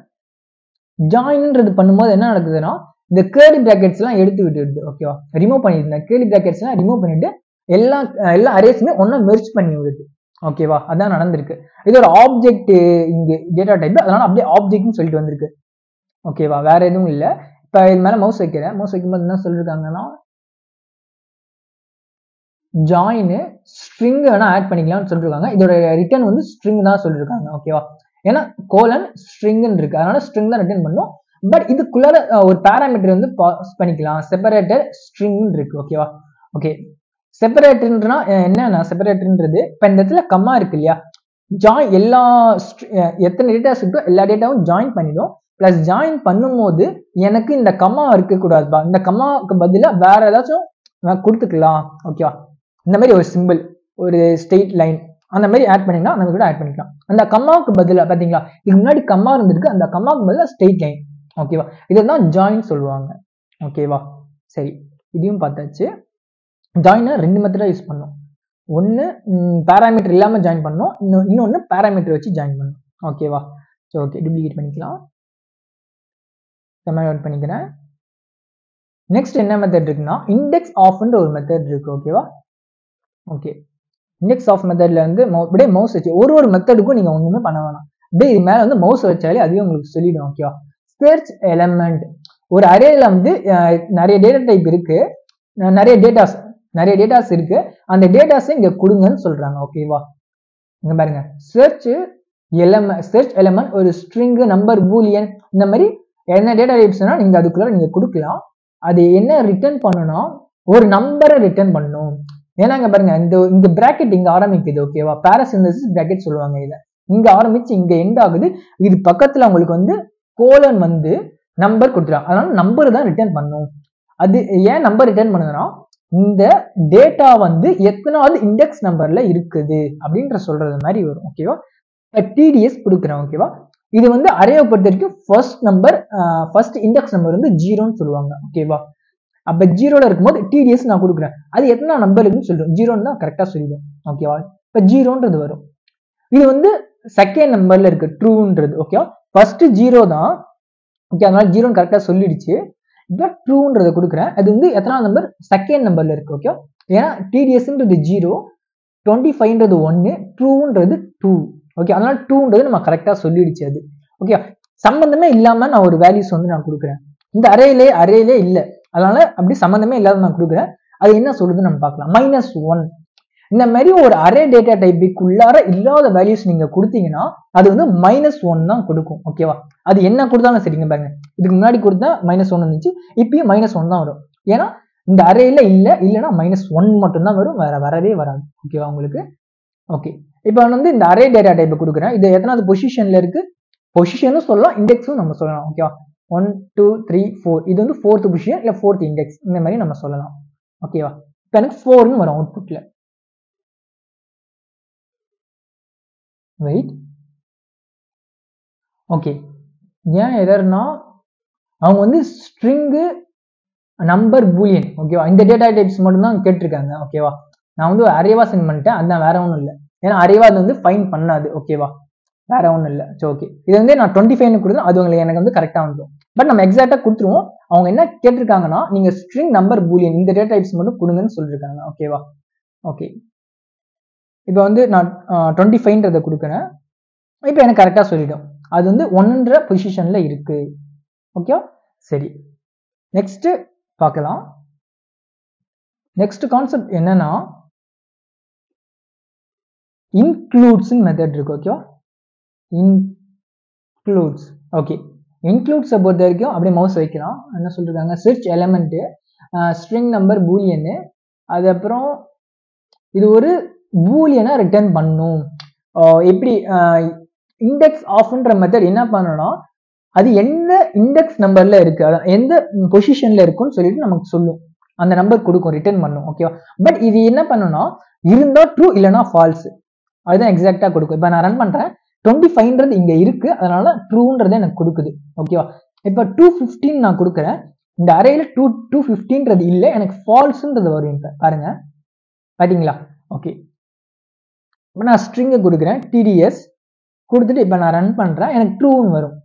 ஜாயின்ன்றது பண்ணும்போது என்ன நடக்குதுன்னா இந்த கேர்லி பிராக்கெட்ஸ் எல்லாம் எடுத்து விட்டுடுது. ஓகேவா, ரிமூவ் பண்ணிடுது, கேர்லி பிராக்கெட்ஸ் எல்லாம் ரிமூவ் பண்ணிட்டு எல்லா அரேஸுமே ஒன்னா மெர்ஜ் பண்ணி விடுது. ஓகேவா, அதான் நடந்திருக்கு. இது ஒரு ஆப்ஜெக்ட் இங்க டேட்டா டைப், அதனால அப்படியே ஆப்ஜெக்ட்னு சொல்லிட்டு வந்திருக்கு. ஓகேவா, வேற எதுவும் இல்லை. இப்ப இது மேல மவுஸ் வைக்கிறேன், மவுஸ் வைக்கும்போது என்ன சொல்லிருக்காங்கன்னா ஜாயின் ஸ்ட்ரிங் வேணா ஆட் பண்ணிக்கலாம்னு சொல்லிருக்காங்க. இதோட ரிட்டர்ன் வந்து ஸ்ட்ரிங் தான் சொல்லிருக்காங்க. ஓகேவா, ஏன்னா கோலன் ஸ்ட்ரிங்னு இருக்கு, அதனால ஸ்ட்ரிங் தான் ரிட்டர்ன் பண்ணும். பட் இதுக்குள்ள ஒரு பேராமீட்டர் வந்து பாஸ் பண்ணிக்கலாம், செப்பரேட்டர் ஸ்ட்ரிங் இருக்கு. ஓகேவா, ஓகே. செப்பரேட்டர்னா என்னன்னா செப்பரேட்டர்ன்றது இப்போ இந்த இடத்துல கம்மா இருக்கு இல்லையா, ஜாயின் எத்தனை டேட்டாஸ் இருக்கோ எல்லா டேட்டாவும் ஜாயின் பண்ணிடும். பிளஸ் ஜாயின் பண்ணும்போது எனக்கு இந்த கம்மா இருக்கக்கூடாதுப்பா, இந்த கம்மாவுக்கு பதிலாக வேற ஏதாச்சும் கொடுத்துக்கலாம். ஓகேவா, இந்த மாதிரி ஒரு சிம்பிள், ஒரு ஸ்ட்ரெயிட் லைன் அந்த மாதிரி ஆட் பண்ணிங்கன்னா நம்ம கூட ஆட் பண்ணிக்கலாம். அந்த கம்மாவுக்கு பதிலாக பார்த்தீங்களா இதுக்கு முன்னாடி கம்மா இருந்திருக்கு, அந்த கம்மாவுக்கு பதிலாக ஸ்ட்ரெயிட் லைன். ஓகேவா, இதுதான் ஜாயின் சொல்லுவாங்க. ஓகேவா, சரி, இதையும் பார்த்தாச்சு. ஜாயினை 2 மெத்தடா யூஸ் பண்ணோம், ஒன்று பேராமீட்டர் இல்லாமல் ஜாயின் பண்ணோம், இன்னொன்று பேராமீட்டர் வச்சு ஜாயின் பண்ணோம். ஓகேவா, சரி, ஓகே, டூப்ளிகேட் பண்ணிக்கலாம், கமெண்ட் அவுட் பண்ணிக்கிறேன். நெக்ஸ்ட் என்ன மெத்தட் இருக்குன்னா இண்டெக்ஸ் ஆஃப்ன்ற ஒரு மெத்தட் இருக்கு. ஓகேவா, ஓகே. இண்டெக்ஸ் ஆஃப் மெத்தட்ல வந்து அப்படியே மவுஸ் வச்சு ஒரு மெத்தடுக்கும் நீங்க ஒண்ணுமே பண்ண வேணாம், அப்படியே இது மேல வந்து மவுஸ் வச்சாலே அதுவே உங்களுக்கு சொல்லிடும். ஓகேவா, சர்ச் எலமெண்ட், ஒரு அரேல வந்து நிறைய டேட்டா டைப் இருக்கு, நிறைய டேட்டாஸ் இருக்கு, அந்த டேட்டாஸை இங்க கொடுங்கன்னு சொல்றாங்க. ஓகேவா, இங்க பாருங்க, சர்ச் எலமெண்ட் ஒரு ஸ்ட்ரிங், நம்பர், பூலியன், இந்த மாதிரி என்ன டேட்டா டைப்ஸ்னா நீங்க அதுக்குள்ள நீங்க கொடுக்கலாம். அது என்ன ரிட்டர்ன் பண்ணணும், ஒரு நம்பரை ரிட்டர்ன் பண்ணணும். ஏன்னா இங்க பாருங்க இந்த பிராக்கெட் இங்க ஆரம்பிக்குது ஓகேவா, பாராசிந்தசிஸ் பிராக்கெட் சொல்லுவாங்க இதை. இங்க ஆரம்பிச்சு இங்க எண்ட் ஆகுது. இது பக்கத்துல உங்களுக்கு வந்து கோலன் வந்து நம்பர் கொடுத்துருவாங்க, அதனால நம்பர் தான் ரிட்டர்ன் பண்ணும். அது ஏன் நம்பர் ரிட்டர்ன் பண்ணுதுன்னா இந்த டேட்டா வந்து எத்தனாவது இண்டெக்ஸ் நம்பர்ல இருக்குது அப்படின்ற சொல்றது மாதிரி வரும் ஓகேவா. டிடிஎஸ் கொடுக்குறேன் ஓகேவா. இது வந்து அரேவை பொறுத்த வரைக்கும் ஃபர்ஸ்ட் இண்டெக்ஸ் நம்பர் வந்து 0ன்னு சொல்லுவாங்க ஓகேவா. அப்ப 0ல இருக்கும்போது டிடிஎஸ் நான் கொடுக்குறேன், அது எத்தனை நம்பர் இருக்குன்னு சொல்லிடும், 0ன்னு தான் கரெக்டா சொல்லிடும் ஓகேவா. இப்ப 0ன்றது வரும், இது வந்து செகண்ட் நம்பர்ல இருக்கு ட்ரூன்றது ஓகேவா. ஃபர்ஸ்ட் 0 தான் ஓகே, அதனால 0ன்னு கரெக்டா சொல்லிடுச்சு. இப்போ ட்ரூன்றதை கொடுக்குறேன், அது வந்து எத்தனாவது நம்பர், செகண்ட் நம்பர்ல இருக்கு ஓகே. ஏன்னா டிடிஎஸ்ன்றது 0, 25ன்றது 1, ட்ரூன்றது 2 ஓகே, அதனால 2ன்றது நம்ம கரெக்டா சொல்லிடுச்சு அது ஓகே. சம்பந்தமே இல்லாம நான் ஒரு வேல்யூஸ் வந்து நான் கொடுக்குறேன், இந்த அரேலே இல்லை, அதனால அப்படி சம்பந்தமே இல்லாத நான் கொடுக்குறேன். அது என்ன சொல்லுதுன்னு நம்ம பார்க்கலாம். -1 இந்த மாதிரி ஒரு அரே டேட்டா டைப்புக்குள்ளார இல்லாத வேல்யூஸ் நீங்க கொடுத்தீங்கன்னா அது வந்து -1 தான் கொடுக்கும் ஓகேவா. அது என்ன கொடுத்தாலும் சரிங்க பாருங்க, இதுக்கு முன்னாடி கொடுத்தா -1 இருந்துச்சு, இப்பயும் -1 தான் வரும். ஏன்னா இந்த அரேல இல்லைன்னா -1 மட்டும் தான் வரும், வேற வரவே வராது ஓகேவா உங்களுக்கு. ஓகே, இப்போ வந்து இந்த அரே டேட்டா டைப் கொடுக்குறேன், இது எத்தனாவது பொசிஷன்ல இருக்கு, பொசிஷனும் சொல்லலாம் இண்டெக்ஸும் நம்ம சொல்லலாம் ஓகேவா. 1 2 3 4 இது வந்து 4th பொசிஷன் இல்ல 4th இண்டெக்ஸ் இந்த மாதிரி நம்ம சொல்லலாம் ஓகேவா. இப்போ எனக்கு 4ன்னு வரும் அவுட்புட்ல. வெயிட் ஓகே, ஏன் எதர்னா அவங்க வந்து ஸ்ட்ரிங்கு நம்பர் பூலியன் ஓகேவா, இந்த டேட்டா டைப்ஸ் மட்டும் தான் கேட்டிருக்காங்க ஓகேவா. நான் வந்து அரேவா சென்ட் பண்ணிட்டேன், அதுதான் வேற ஒன்றும் இல்லை, ஏன்னா அரேவா அது வந்து ஃபைன் பண்ணாது ஓகேவா, வேற ஒன்றும் இல்லை. சரி ஓகே, இது வந்து நான் 25 கொடுத்தேன், அது உங்களுக்கு எனக்கு வந்து கரெக்டாக வந்துடும். பட் நம்ம எக்ஸாக்டா கொடுத்துருவோம். அவங்க என்ன கேட்டிருக்காங்கன்னா நீங்க ஸ்ட்ரிங் நம்பர் பூலியன் இந்த டேட்டா டைப்ஸ் மட்டும் கொடுங்கன்னு சொல்லியிருக்காங்க ஓகேவா. ஓகே, இப்போ வந்து நான் 25ன்றதை கொடுக்குறேன், இப்போ எனக்கு கரெக்டாக சொல்லிடும், அது வந்து 1ன்ற பொசிஷன்ல இருக்கு ஓகே. சரி, நெக்ஸ்ட் பார்க்கலாம். நெக்ஸ்ட் கான்செப்ட் என்னன்னா இன்க்ளூட்ஸ் மெத்தட் இருக்கு ஓகேவா. இன்க்ளூட்ஸ் ஓகே, இன்க்ளூட்ஸை பொறுத்த வரைக்கும் அப்படியே மவுஸ் வைக்கலாம். என்ன சொல்லிருக்காங்க, சர்ச் எலமெண்ட் ஸ்ட்ரிங் நம்பர் பூலியனு, அதுக்கப்புறம் இது ஒரு பூலியனை ரிட்டர்ன் பண்ணும். எப்படி இண்டெக்ஸ் ஆஃப்ன்ற மெத்தட் என்ன பண்ணணும்னா அது எந்த இண்டெக்ஸ் நம்பர்ல இருக்கு, எந்த பொசிஷன்ல இருக்குன்னு சொல்லிட்டு நமக்கு சொல்லும், அந்த நம்பர் கொடுக்கும், ரிட்டர்ன் பண்ணும் ஓகேவா. பட் இது என்ன பண்ணணும்னா இருந்தா ட்ரூ இல்லைன்னா ஃபால்ஸ், அதுதான் எக்ஸாக்டா கொடுக்கும். இப்போ நான் ரன் பண்றேன், 25ன்றது இங்க இருக்கு, அதனால ட்ரூன்றது எனக்கு கொடுக்குது ஓகேவா. இப்போ 215 நான் கொடுக்குறேன், இந்த அரேல 215ன்றது இல்லை, எனக்கு ஃபால்ஸ்ன்றது வரும். இப்போ பாருங்க பாத்தீங்களா. ஓகே, இப்போ நான் ஸ்ட்ரிங்கை கொடுக்குறேன் டிடிஎஸ் கொடுத்துட்டு இப்போ நான் ரன் பண்றேன், எனக்கு ட்ரூன்னு வரும்.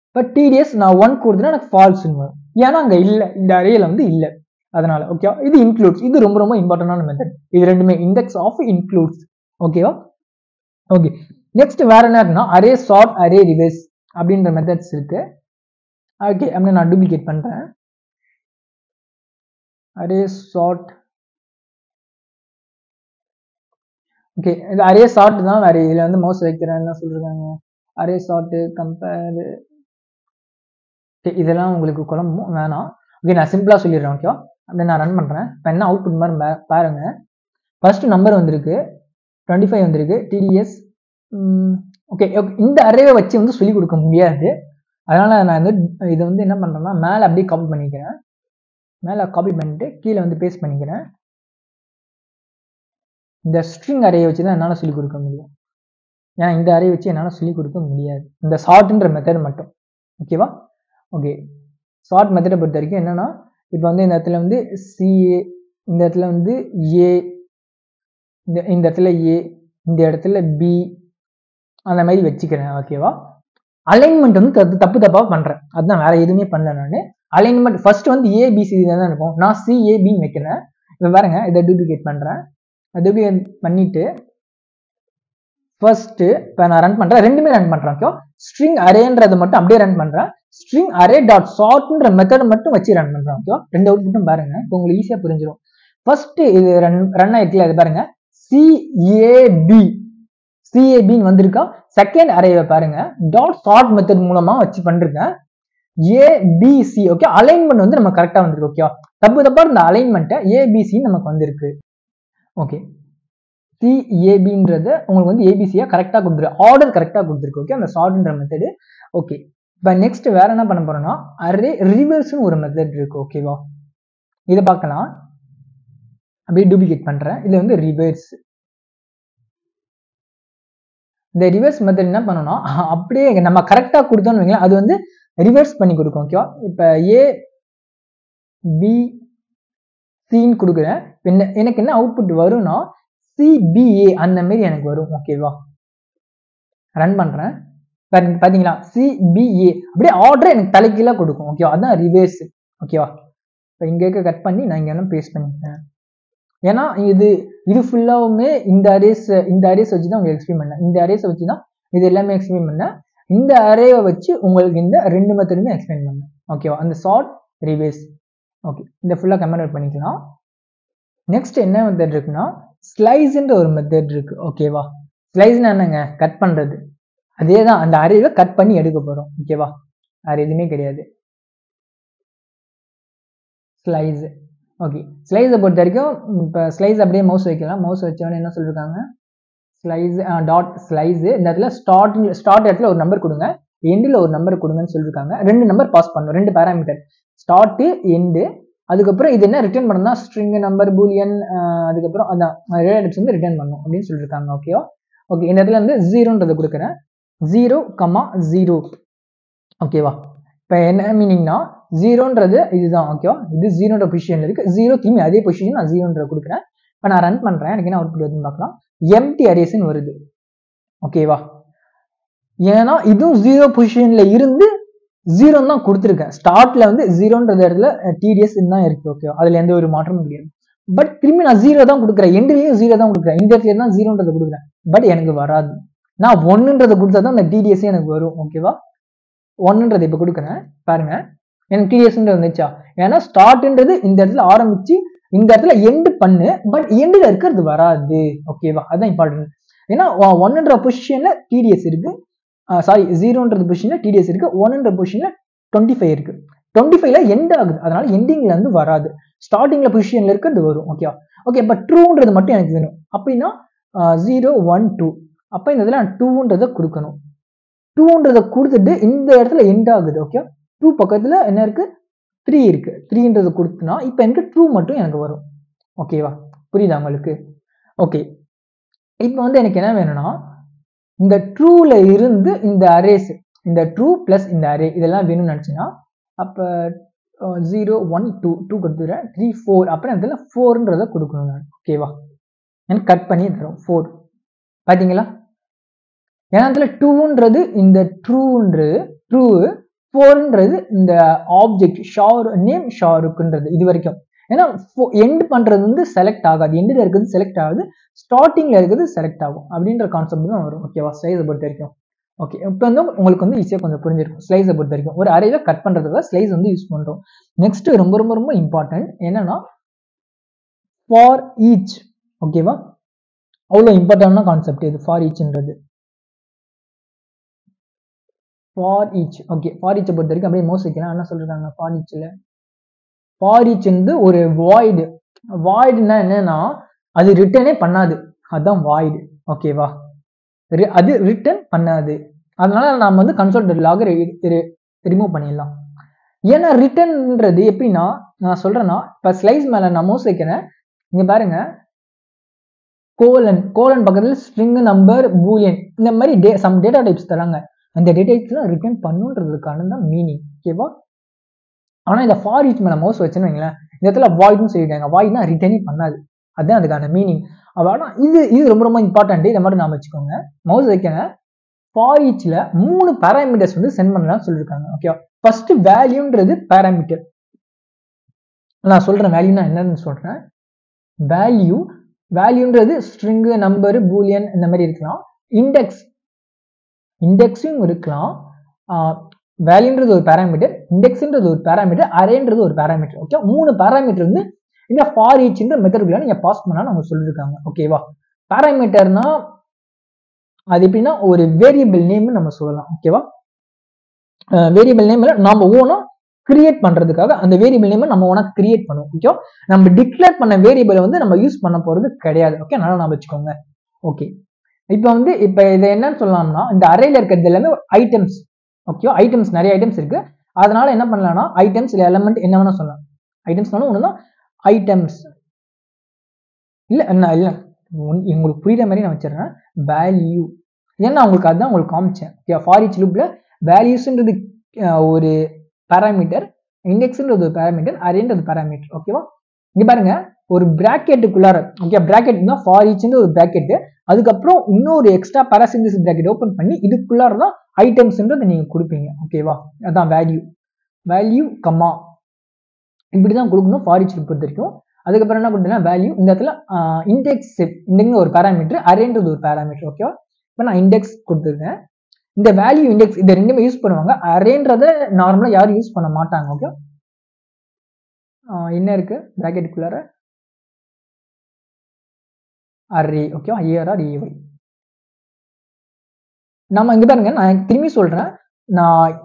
இப்போ டிடிஎஸ் நான் 1 கொடுத்துட்டா எனக்கு ஃபால்ஸ்ன்னு வரும், ஏன்னா அங்கே இல்லை, இந்த அரேல வந்து இல்லை, அதனால ஓகேவா. இது இன்க்ளூட்ஸ், இது ரொம்ப ரொம்ப இம்பார்ட்டன்டான மெத்தட், இது ரெண்டுமே இண்டெக்ஸ் ஆஃப் இன்க்ளூட்ஸ் ஓகேவா. ஓகே, நெக்ஸ்ட் வேற என்ன இருக்குன்னா அரே சார்ட், அரே ரிவர்ஸ் அப்படின்ற மெத்தட்ஸ் இருக்கு. ஓகே, அப்படி நான் டூப்ளிகேட் பண்றேன், அரே சார்ட். ஓகே, இது அரே சார்ட் தான், வேற இதுல வந்து மவுஸ் வைக்கிறேன் என்ன சொல்றாங்க, அரே சார்ட் கம்பேர், இதெல்லாம் உங்களுக்கு குழம்பும் வேணாம். ஓகே, நான் சிம்பிளா சொல்லிடுறேன் ஓகேவா. அப்படி நான் ரன் பண்றேன், இப்போ என்ன அவுட்புட் மாதிரி பாருங்க. ஃபர்ஸ்ட் நம்பர் வந்திருக்கு, 25 வந்திருக்கு, டிடிஎஸ். ஓகே, இந்த அரேவை வச்சு வந்து சொல்லிக் கொடுக்க முடியாது, அதனால நான் வந்து இதை வந்து என்ன பண்றேன்னா மேலே அப்படியே காப்பி பண்ணிக்கிறேன், மேலே காப்பி பண்ணிட்டு கீழே வந்து பேஸ்ட் பண்ணிக்கிறேன். இந்த ஸ்ட்ரிங் அரேயை வச்சு தான் என்னால் சொல்லிக் கொடுக்க முடியும், ஏன்னா இந்த அரே வச்சு என்னால் சொல்லிக் கொடுக்க முடியாது, இந்த சார்ட்ன்ற மெத்தட் மட்டும் ஓகேவா. ஓகே, சார்ட் மெத்தடை பொறுத்த வரைக்கும் என்னன்னா இப்போ வந்து இந்த இடத்துல வந்து சிஏ, இந்த இடத்துல வந்து ஏ, இந்த இடத்துல ஏ, இந்த இடத்துல பி, அந்த மாதிரி வச்சுக்கிறேன் ஓகேவா. அலைன்மெண்ட் வந்து தப்பா பண்றேன், அதுதான், வேற எதுவுமே பண்ணல நான். அலைன்மெண்ட் ஃபர்ஸ்ட் வந்து ஏபிசி தான் இருக்கும், நான் சிஏபின்னு வைக்கிறேன். இப்போ பாருங்க, இதை டூப்ளிகேட் பண்றேன், டூப்ளிகேட் பண்ணிட்டு ஃபர்ஸ்ட் இப்போ நான் ரன் பண்றேன், ரெண்டுமே ரன் பண்றேன் ஓகே. ஸ்ட்ரிங் அரேன்றது மட்டும் அப்படியே ரன் பண்றேன், ஸ்ட்ரிங் அரே டாட் சார்ட்ன்ற மெத்தட் மட்டும் வச்சு ரன் பண்றேன் ஓகே. ரெண்டு அவுட்புட்டும் பாருங்க, இப்போ உங்களுக்கு ஈஸியா புரிஞ்சிடும். ஃபர்ஸ்ட் இது ரன் ஆயிருக்குல்ல, அது பாருங்க சிஏபின்னு வந்திருக்கா. செகண்ட் அரேவை பாருங்க டாட் சார்ட் மெத்தட் மூலமா வச்சு பண்ணிருக்கேன், ஏபிசி ஓகே. அலைன்மெண்ட் வந்து நம்ம கரெக்டா வந்திருக்கு ஓகே. தப்பா இருந்த அலைன்மெண்ட்டை ஏபிசி நமக்கு வந்திருக்கு ஓகே, CABன்றத உங்களுக்கு வந்து ஏபிசியா கரெக்டாக கொடுத்துருக்கு, ஆர்டர் கரெக்டாக கொடுத்துருக்கு. ஓகே, அந்த சார்ட்ன்ற மெத்தடு. ஓகே, இப்போ நெக்ஸ்ட் வேற என்ன பண்ண போறோம்னா அரே ரிவர்ஸ்னு ஒரு மெத்தட் இருக்கு. ஓகேவா, இதை பார்க்கலாம். அப்படியே டூப்ளிகேட் பண்றேன். இது வந்து ரிவர்ஸ். இந்த ரிவர்ஸ் மெத்தட் என்ன பண்ணணும்னா அப்படியே நம்ம கரெக்டாக கொடுத்தோம்னு வைங்களேன், அது வந்து ரிவர்ஸ் பண்ணி கொடுக்கும். ஓகேவா, இப்போ ABCன்னு கொடுக்குறேன். எனக்கு என்ன அவுட்புட் வரும்னா CBA அந்த மாதிரி எனக்கு வரும். ஓகேவா, ரன் பண்றேன். பாத்தீங்களா, CBA அப்படியே ஆர்டர் எனக்கு தலைக்கீழா கொடுக்கும். ஓகேவா, அதான் ரிவர்ஸ். ஓகேவா, இப்போ இங்க இருக்க கட் பண்ணி நான் இங்க என்ன பேஸ்ட் பண்ணிட்டேன். ஏன்னா இது ஃபுல்லாவுமே இந்த அரேஸ் வச்சு தான் உங்களுக்கு எக்ஸ்பிளைன் பண்ணேன். இந்த அரேஸை வச்சு தான் இது எல்லாமே எக்ஸ்பிளைன் பண்ணேன். இந்த அரேவை வச்சு உங்களுக்கு இந்த ரெண்டு மெத்தடுமே எக்ஸ்பிளைன் பண்ணேன். ஓகேவா, அந்த ஷார்ட் ரிவர்ஸ். ஓகே, இந்த ஃபுல்லாக கமெண்ட் பண்ணிக்கலாம். நெக்ஸ்ட் என்ன மெத்தட் இருக்குன்னா ஸ்லைஸ்ன்ற ஒரு மெத்தட் இருக்கு. ஓகேவா, ஸ்லைஸ்னா என்னங்க, கட் பண்றது. அதே தான், அந்த அரேவை கட் பண்ணி எடுக்க போறோம். ஓகேவா, வேற எதுவுமே கிடையாது. ஸ்லைஸ். ஓகே, ஸ்லைஸை பொறுத்த வரைக்கும் இப்போ ஸ்லைஸ் அப்படியே மவுஸ் வைக்கலாம். மவுஸ் வச்சோன்னு என்ன சொல்லியிருக்காங்க, ஸ்லைஸ் டாட் ஸ்லைஸ். இந்த இடத்துல ஸ்டார்ட் இடத்துல ஒரு நம்பர் கொடுங்க, எண்டில் ஒரு நம்பர் கொடுங்கன்னு சொல்லியிருக்காங்க. ரெண்டு நம்பர் பாஸ் பண்ணணும், ரெண்டு பேராமீட்டர், ஸ்டார்ட்டு எண்டு. அதுக்கப்புறம் இது என்ன ரிட்டர்ன் பண்ணணும்னா ஸ்ட்ரிங் நம்பர் பூலியன், அதுக்கப்புறம் அதான் ரிலேட்டிவ்ஸ் வந்து ரிட்டர்ன் பண்ணணும் அப்படின்னு சொல்லியிருக்காங்க. ஓகேவா, ஓகே, இந்த இடத்துல வந்து 0ன்றதை கொடுக்குறேன். 0,0. ஓகேவா, இப்போ என்ன மீனிங்னா 0ன்றது இதுதான். ஓகேவா, இது 0ன்ற பொசிஷன்ல இருக்கு, 0 திரும்பி அதே பொசிஷன் நான் 0ன்ற கொடுக்குறேன். இப்போ நான் ரன் பண்றேன், எனக்கு என்ன அவுட்புட் வருதுன்னு பார்க்கலாம். எம்டி அரேஸ்ன்னு வருது. ஓகேவா, ஏன்னா இதுவும் 0 பொசிஷன்ல இருந்து 0 தான் கொடுத்துருக்கேன். ஸ்டார்ட்ல வந்து 0ன்றது இடத்துல TDS தான் இருக்கு. ஓகேவா, அதுல எந்த ஒரு மாற்றமும் கிடையாது. பட் திரும்பி நான் 0 தான் கொடுக்குறேன், எண்ட்லயும் 0 தான் கொடுக்குறேன், இந்த இடத்துல தான் 0ன்றதை கொடுக்குறேன். பட் எனக்கு வராது, நான் 1ன்றதை கொடுத்தா தான் அந்த TDS எனக்கு வரும். ஓகேவா, 1ன்றதை இப்போ கொடுக்குறேன் பாருங்க, எனக்கு TDSன்றது வந்துச்சா. ஏன்னா ஸ்டார்ட்ன்றது இந்த இடத்துல ஆரம்பிச்சு இந்த இடத்துல எண்ட் பண்ணு, பட் எண்டில் இருக்கிறது வராது. ஓகேவா, அதுதான் இம்பார்ட்டன்ட். ஏன்னா 1ன்ற பொசிஷன்ல TDS இருக்கு, சாரி 0ன்றது பொசிஷன்ல TDS இருக்கு, 1ன்ற பொசிஷன்ல 25 இருக்கு. 25ல எண்ட் ஆகுது, அதனால எண்டிங்ல இருந்து வராது, ஸ்டார்டிங்ல பொசிஷன்ல இருக்கிறது வரும். ஓகேவா, ஓகே, இப்போ ட்ரூன்றது மட்டும் எனக்கு வேணும். அப்படின்னா 0 1 2, அப்போ இந்த இடத்துல 2ன்றதை கொடுக்கணும். 2ன்றதை கொடுத்துட்டு இந்த இடத்துல எண்ட் ஆகுது. ஓகே, 2 பக்கத்துல என்ன இருக்கு, 3 இருக்கு, 3ன்றது கொடுத்தனா இப்போ எனக்கு ட்ரூ மட்டும் எனக்கு வரும். ஓகேவா, புரியுதா உங்களுக்கு? ஓகே, இப்போ வந்து எனக்கு என்ன வேணும்னா இந்த ட்ரூல இருந்து இந்த அரேஸ், இந்த ட்ரூ பிளஸ் இந்த அரே இதெல்லாம் வேணும்னு நினைச்சுன்னா அப்போ 0 1 2 கொடுத்துறேன், 3 4, அப்புறம் இடத்துல 4ன்றதை கொடுக்கணும் நான். ஓகேவா, எனக்கு கட் பண்ணி தரும் 4. பார்த்தீங்களா, ஏன்னா இதுல 2ன்றது இந்த ட்ரூ, 4ன்றது இந்த ஆப்ஜெக்ட் நேம் ஷாருக்குன்றது இது வரைக்கும். ஏன்னா எண்ட் பண்றது வந்து செலக்ட் ஆகாது, எண்டில் இருக்கிறது செலக்ட் ஆகுது, ஸ்டார்டிங்ல இருக்கிறது செலக்ட் ஆகும் அப்படின்ற கான்செப்ட் தான் வரும். ஓகேவா, ஸ்லைஸை பொறுத்த வரைக்கும். ஓகே, இப்போ வந்து உங்களுக்கு வந்து ஈஸியாக கொஞ்சம் புரிஞ்சிருக்கும். ஸ்லைஸை பொறுத்த வரைக்கும் ஒரு அரேவை கட் பண்றதுக்காக ஸ்லைஸ் வந்து யூஸ் பண்றோம். நெக்ஸ்ட் ரொம்ப ரொம்ப ரொம்ப இம்பார்ட்டன்ட் என்னன்னா ஃபார் ஈச். ஓகேவா, அவ்வளோ இம்பார்ட்டன்டான கான்செப்ட் இது ஃபார் ஈச்ன்றது. For each. ஓகே, ஃபார் ஈச்சை பொறுத்த வரைக்கும் அப்படியே மோஸ்ட் வைக்கலாம். என்ன சொல்றாங்க ஃபார் ஈச்சில், ஃபார் ஈச் வந்து ஒரு வாய்டு. வாய்டுனா என்னன்னா அது ரிட்டர்னே பண்ணாது, அதுதான் வாய்டு. ஓகேவா, அது ரிட்டர்ன் பண்ணாது, அதனால நம்ம வந்து கன்சோல் லாக் ரிமூவ் பண்ணிடலாம். ஏன்னா ரிட்டர்ன்ன்றது எப்படின்னா நான் சொல்றேன்னா இப்போ ஸ்லைஸ் மேல நான் மோஸ்ட் வைக்கிறேன், இங்க பாருங்க கோலன் பக்கத்தில் ஸ்ட்ரிங் நம்பர் பூலியன் இந்த மாதிரி சம் டேட்டா டைப்ஸ் தராங்க. அந்த டேட்டா டைப்ஸ்லாம் ரிட்டர்ன் பண்ணுன்றதுக்கான தான் மீனிங். ஓகேவா, ஆனா இந்த ஃபார் ஈச் மேல மவுஸ் வச்சுன்னு வைங்களேன், இந்த இடத்துல வாய்ட்னு சொல்லிட்டாங்க, வாய்ட்னா ரிட்டர்னே பண்ணாது, அதுதான் அதுக்கான மீனிங். ஆனால் இது ரொம்ப ரொம்ப இம்பார்ட்டன்ட், இதை மட்டும் நாம வச்சுக்கோங்க. மவுஸ் வைக்கங்க, ஃபார் ஈச்ல 3 பேராமீட்டர்ஸ் வந்து சென்ட் பண்ணலாம்னு சொல்லியிருக்காங்க. ஓகேவா, ஃபர்ஸ்ட் வேல்யூன்றது பேராமீட்டர். நான் சொல்றேன் வேல்யூனா என்னன்னு சொல்றேன். வேல்யூன்றது ஸ்ட்ரிங் நம்பர் பூலியன் இந்த மாதிரி இருக்கலாம், இண்டெக்ஸும் இருக்கலாம். வேல்யூன்றது ஒரு பேராமீட்டர், இண்டெக்ஸ்ன்றது ஒரு பேராமீட்டர், அரேன்றது ஒரு பேராமீட்டர். ஓகே, 3 பேராமீட்டர் வந்து இந்த ஃபார் ஈச்ன்ற மெத்தடுக்குள்ள நீங்க பாஸ் பண்ணாலும் அவங்க சொல்லியிருக்காங்க. ஓகேவா, பேராமீட்டர்னா அது எப்படின்னா ஒரு வேரியபிள் நேம்னு நம்ம சொல்லலாம். ஓகேவா, வேரியபிள் நேம்ல நாம ஓனா கிரியேட் பண்றதுக்காக அந்த வேரியபிள் நேம் நம்ம ஒன்னா கிரியேட் பண்ணுவோம். ஓகே, நம்ம டிக்ளேர் பண்ண வேரியபிளை வந்து நம்ம யூஸ் பண்ண போறது கிடையாது. ஓகே, நல்லா நான் வச்சுக்கோங்க. ஓகே, இப்போ இதை என்னன்னு சொல்லலாம்னா, இந்த அரேல இருக்கிறது எல்லாமே ஐட்டம்ஸ். ஓகே, ஐட்டம்ஸ் நிறைய ஐட்டம்ஸ் இருக்கு. அதனால என்ன பண்ணலாம்னா ஐட்டம்ஸ் இல்ல எலமெண்ட் என்ன வேணா சொல்லலாம். ஐட்டம்ஸ்னாலும் ஒண்ணுதான். ஐட்டம்ஸ் இல்ல என்ன இல்ல உங்களுக்கு புரியுற மாதிரி நான் வச்சிடறேன். வேல்யூ ஏன்னா உங்களுக்கு அதுதான் உங்களுக்கு காமிச்சேன். ஓகே, ஃபார் ஈச் லூப்ல வேல்யூஸ்ன்றது ஒரு பாராமீட்டர், இண்டெக்ஸ்ன்றது ஒரு பாராமீட்டர், அரேன்றது பாராமீட்டர். ஓகேவா, இங்க பாருங்க ஒரு பிராக்கெட்டுக்குள்ளார, ஓகே, பிராக்கெட் தான் ஃபார் ஈச்ன்ற ஒரு பிராக்கெட், அதுக்கப்புறம் இன்னொரு எக்ஸ்ட்ரா பாராசிந்தசிஸ் பிராக்கெட் ஓபன் பண்ணி இதுக்குள்ளார தான் ஐட்டம்ஸ்ன்றது நீங்க கொடுப்பீங்க. ஓகேவா, அதான் வேல்யூ கம்மா இப்படிதான் கொடுக்கணும் ஃபார் ஈச் லூப் பொறுத்த வரைக்கும். அதுக்கப்புறம் என்ன கொடுத்தீங்கன்னா வேல்யூ, இந்த இடத்துல இண்டெக்ஸ் இண்டெக்ஸ் ஒரு பாராமீட்டர், அரேன்றது ஒரு பாராமீட்டர். ஓகேவா, இப்போ நான் இண்டெக்ஸ் கொடுத்துருக்கேன். இந்த வேல்யூ இண்டெக்ஸ் இதை ரெண்டுமே யூஸ் பண்ணுவாங்க. அரேன்றதை நார்மலா யாரும் யூஸ் பண்ண மாட்டாங்க. ஓகே, என்ன இருக்கு பிராக்கெட்டுக்குள்ளார அரே. Okay, ARR AY. நம்ம இங்க பாருங்க, நான் திரும்பி சொல்றேன், நான்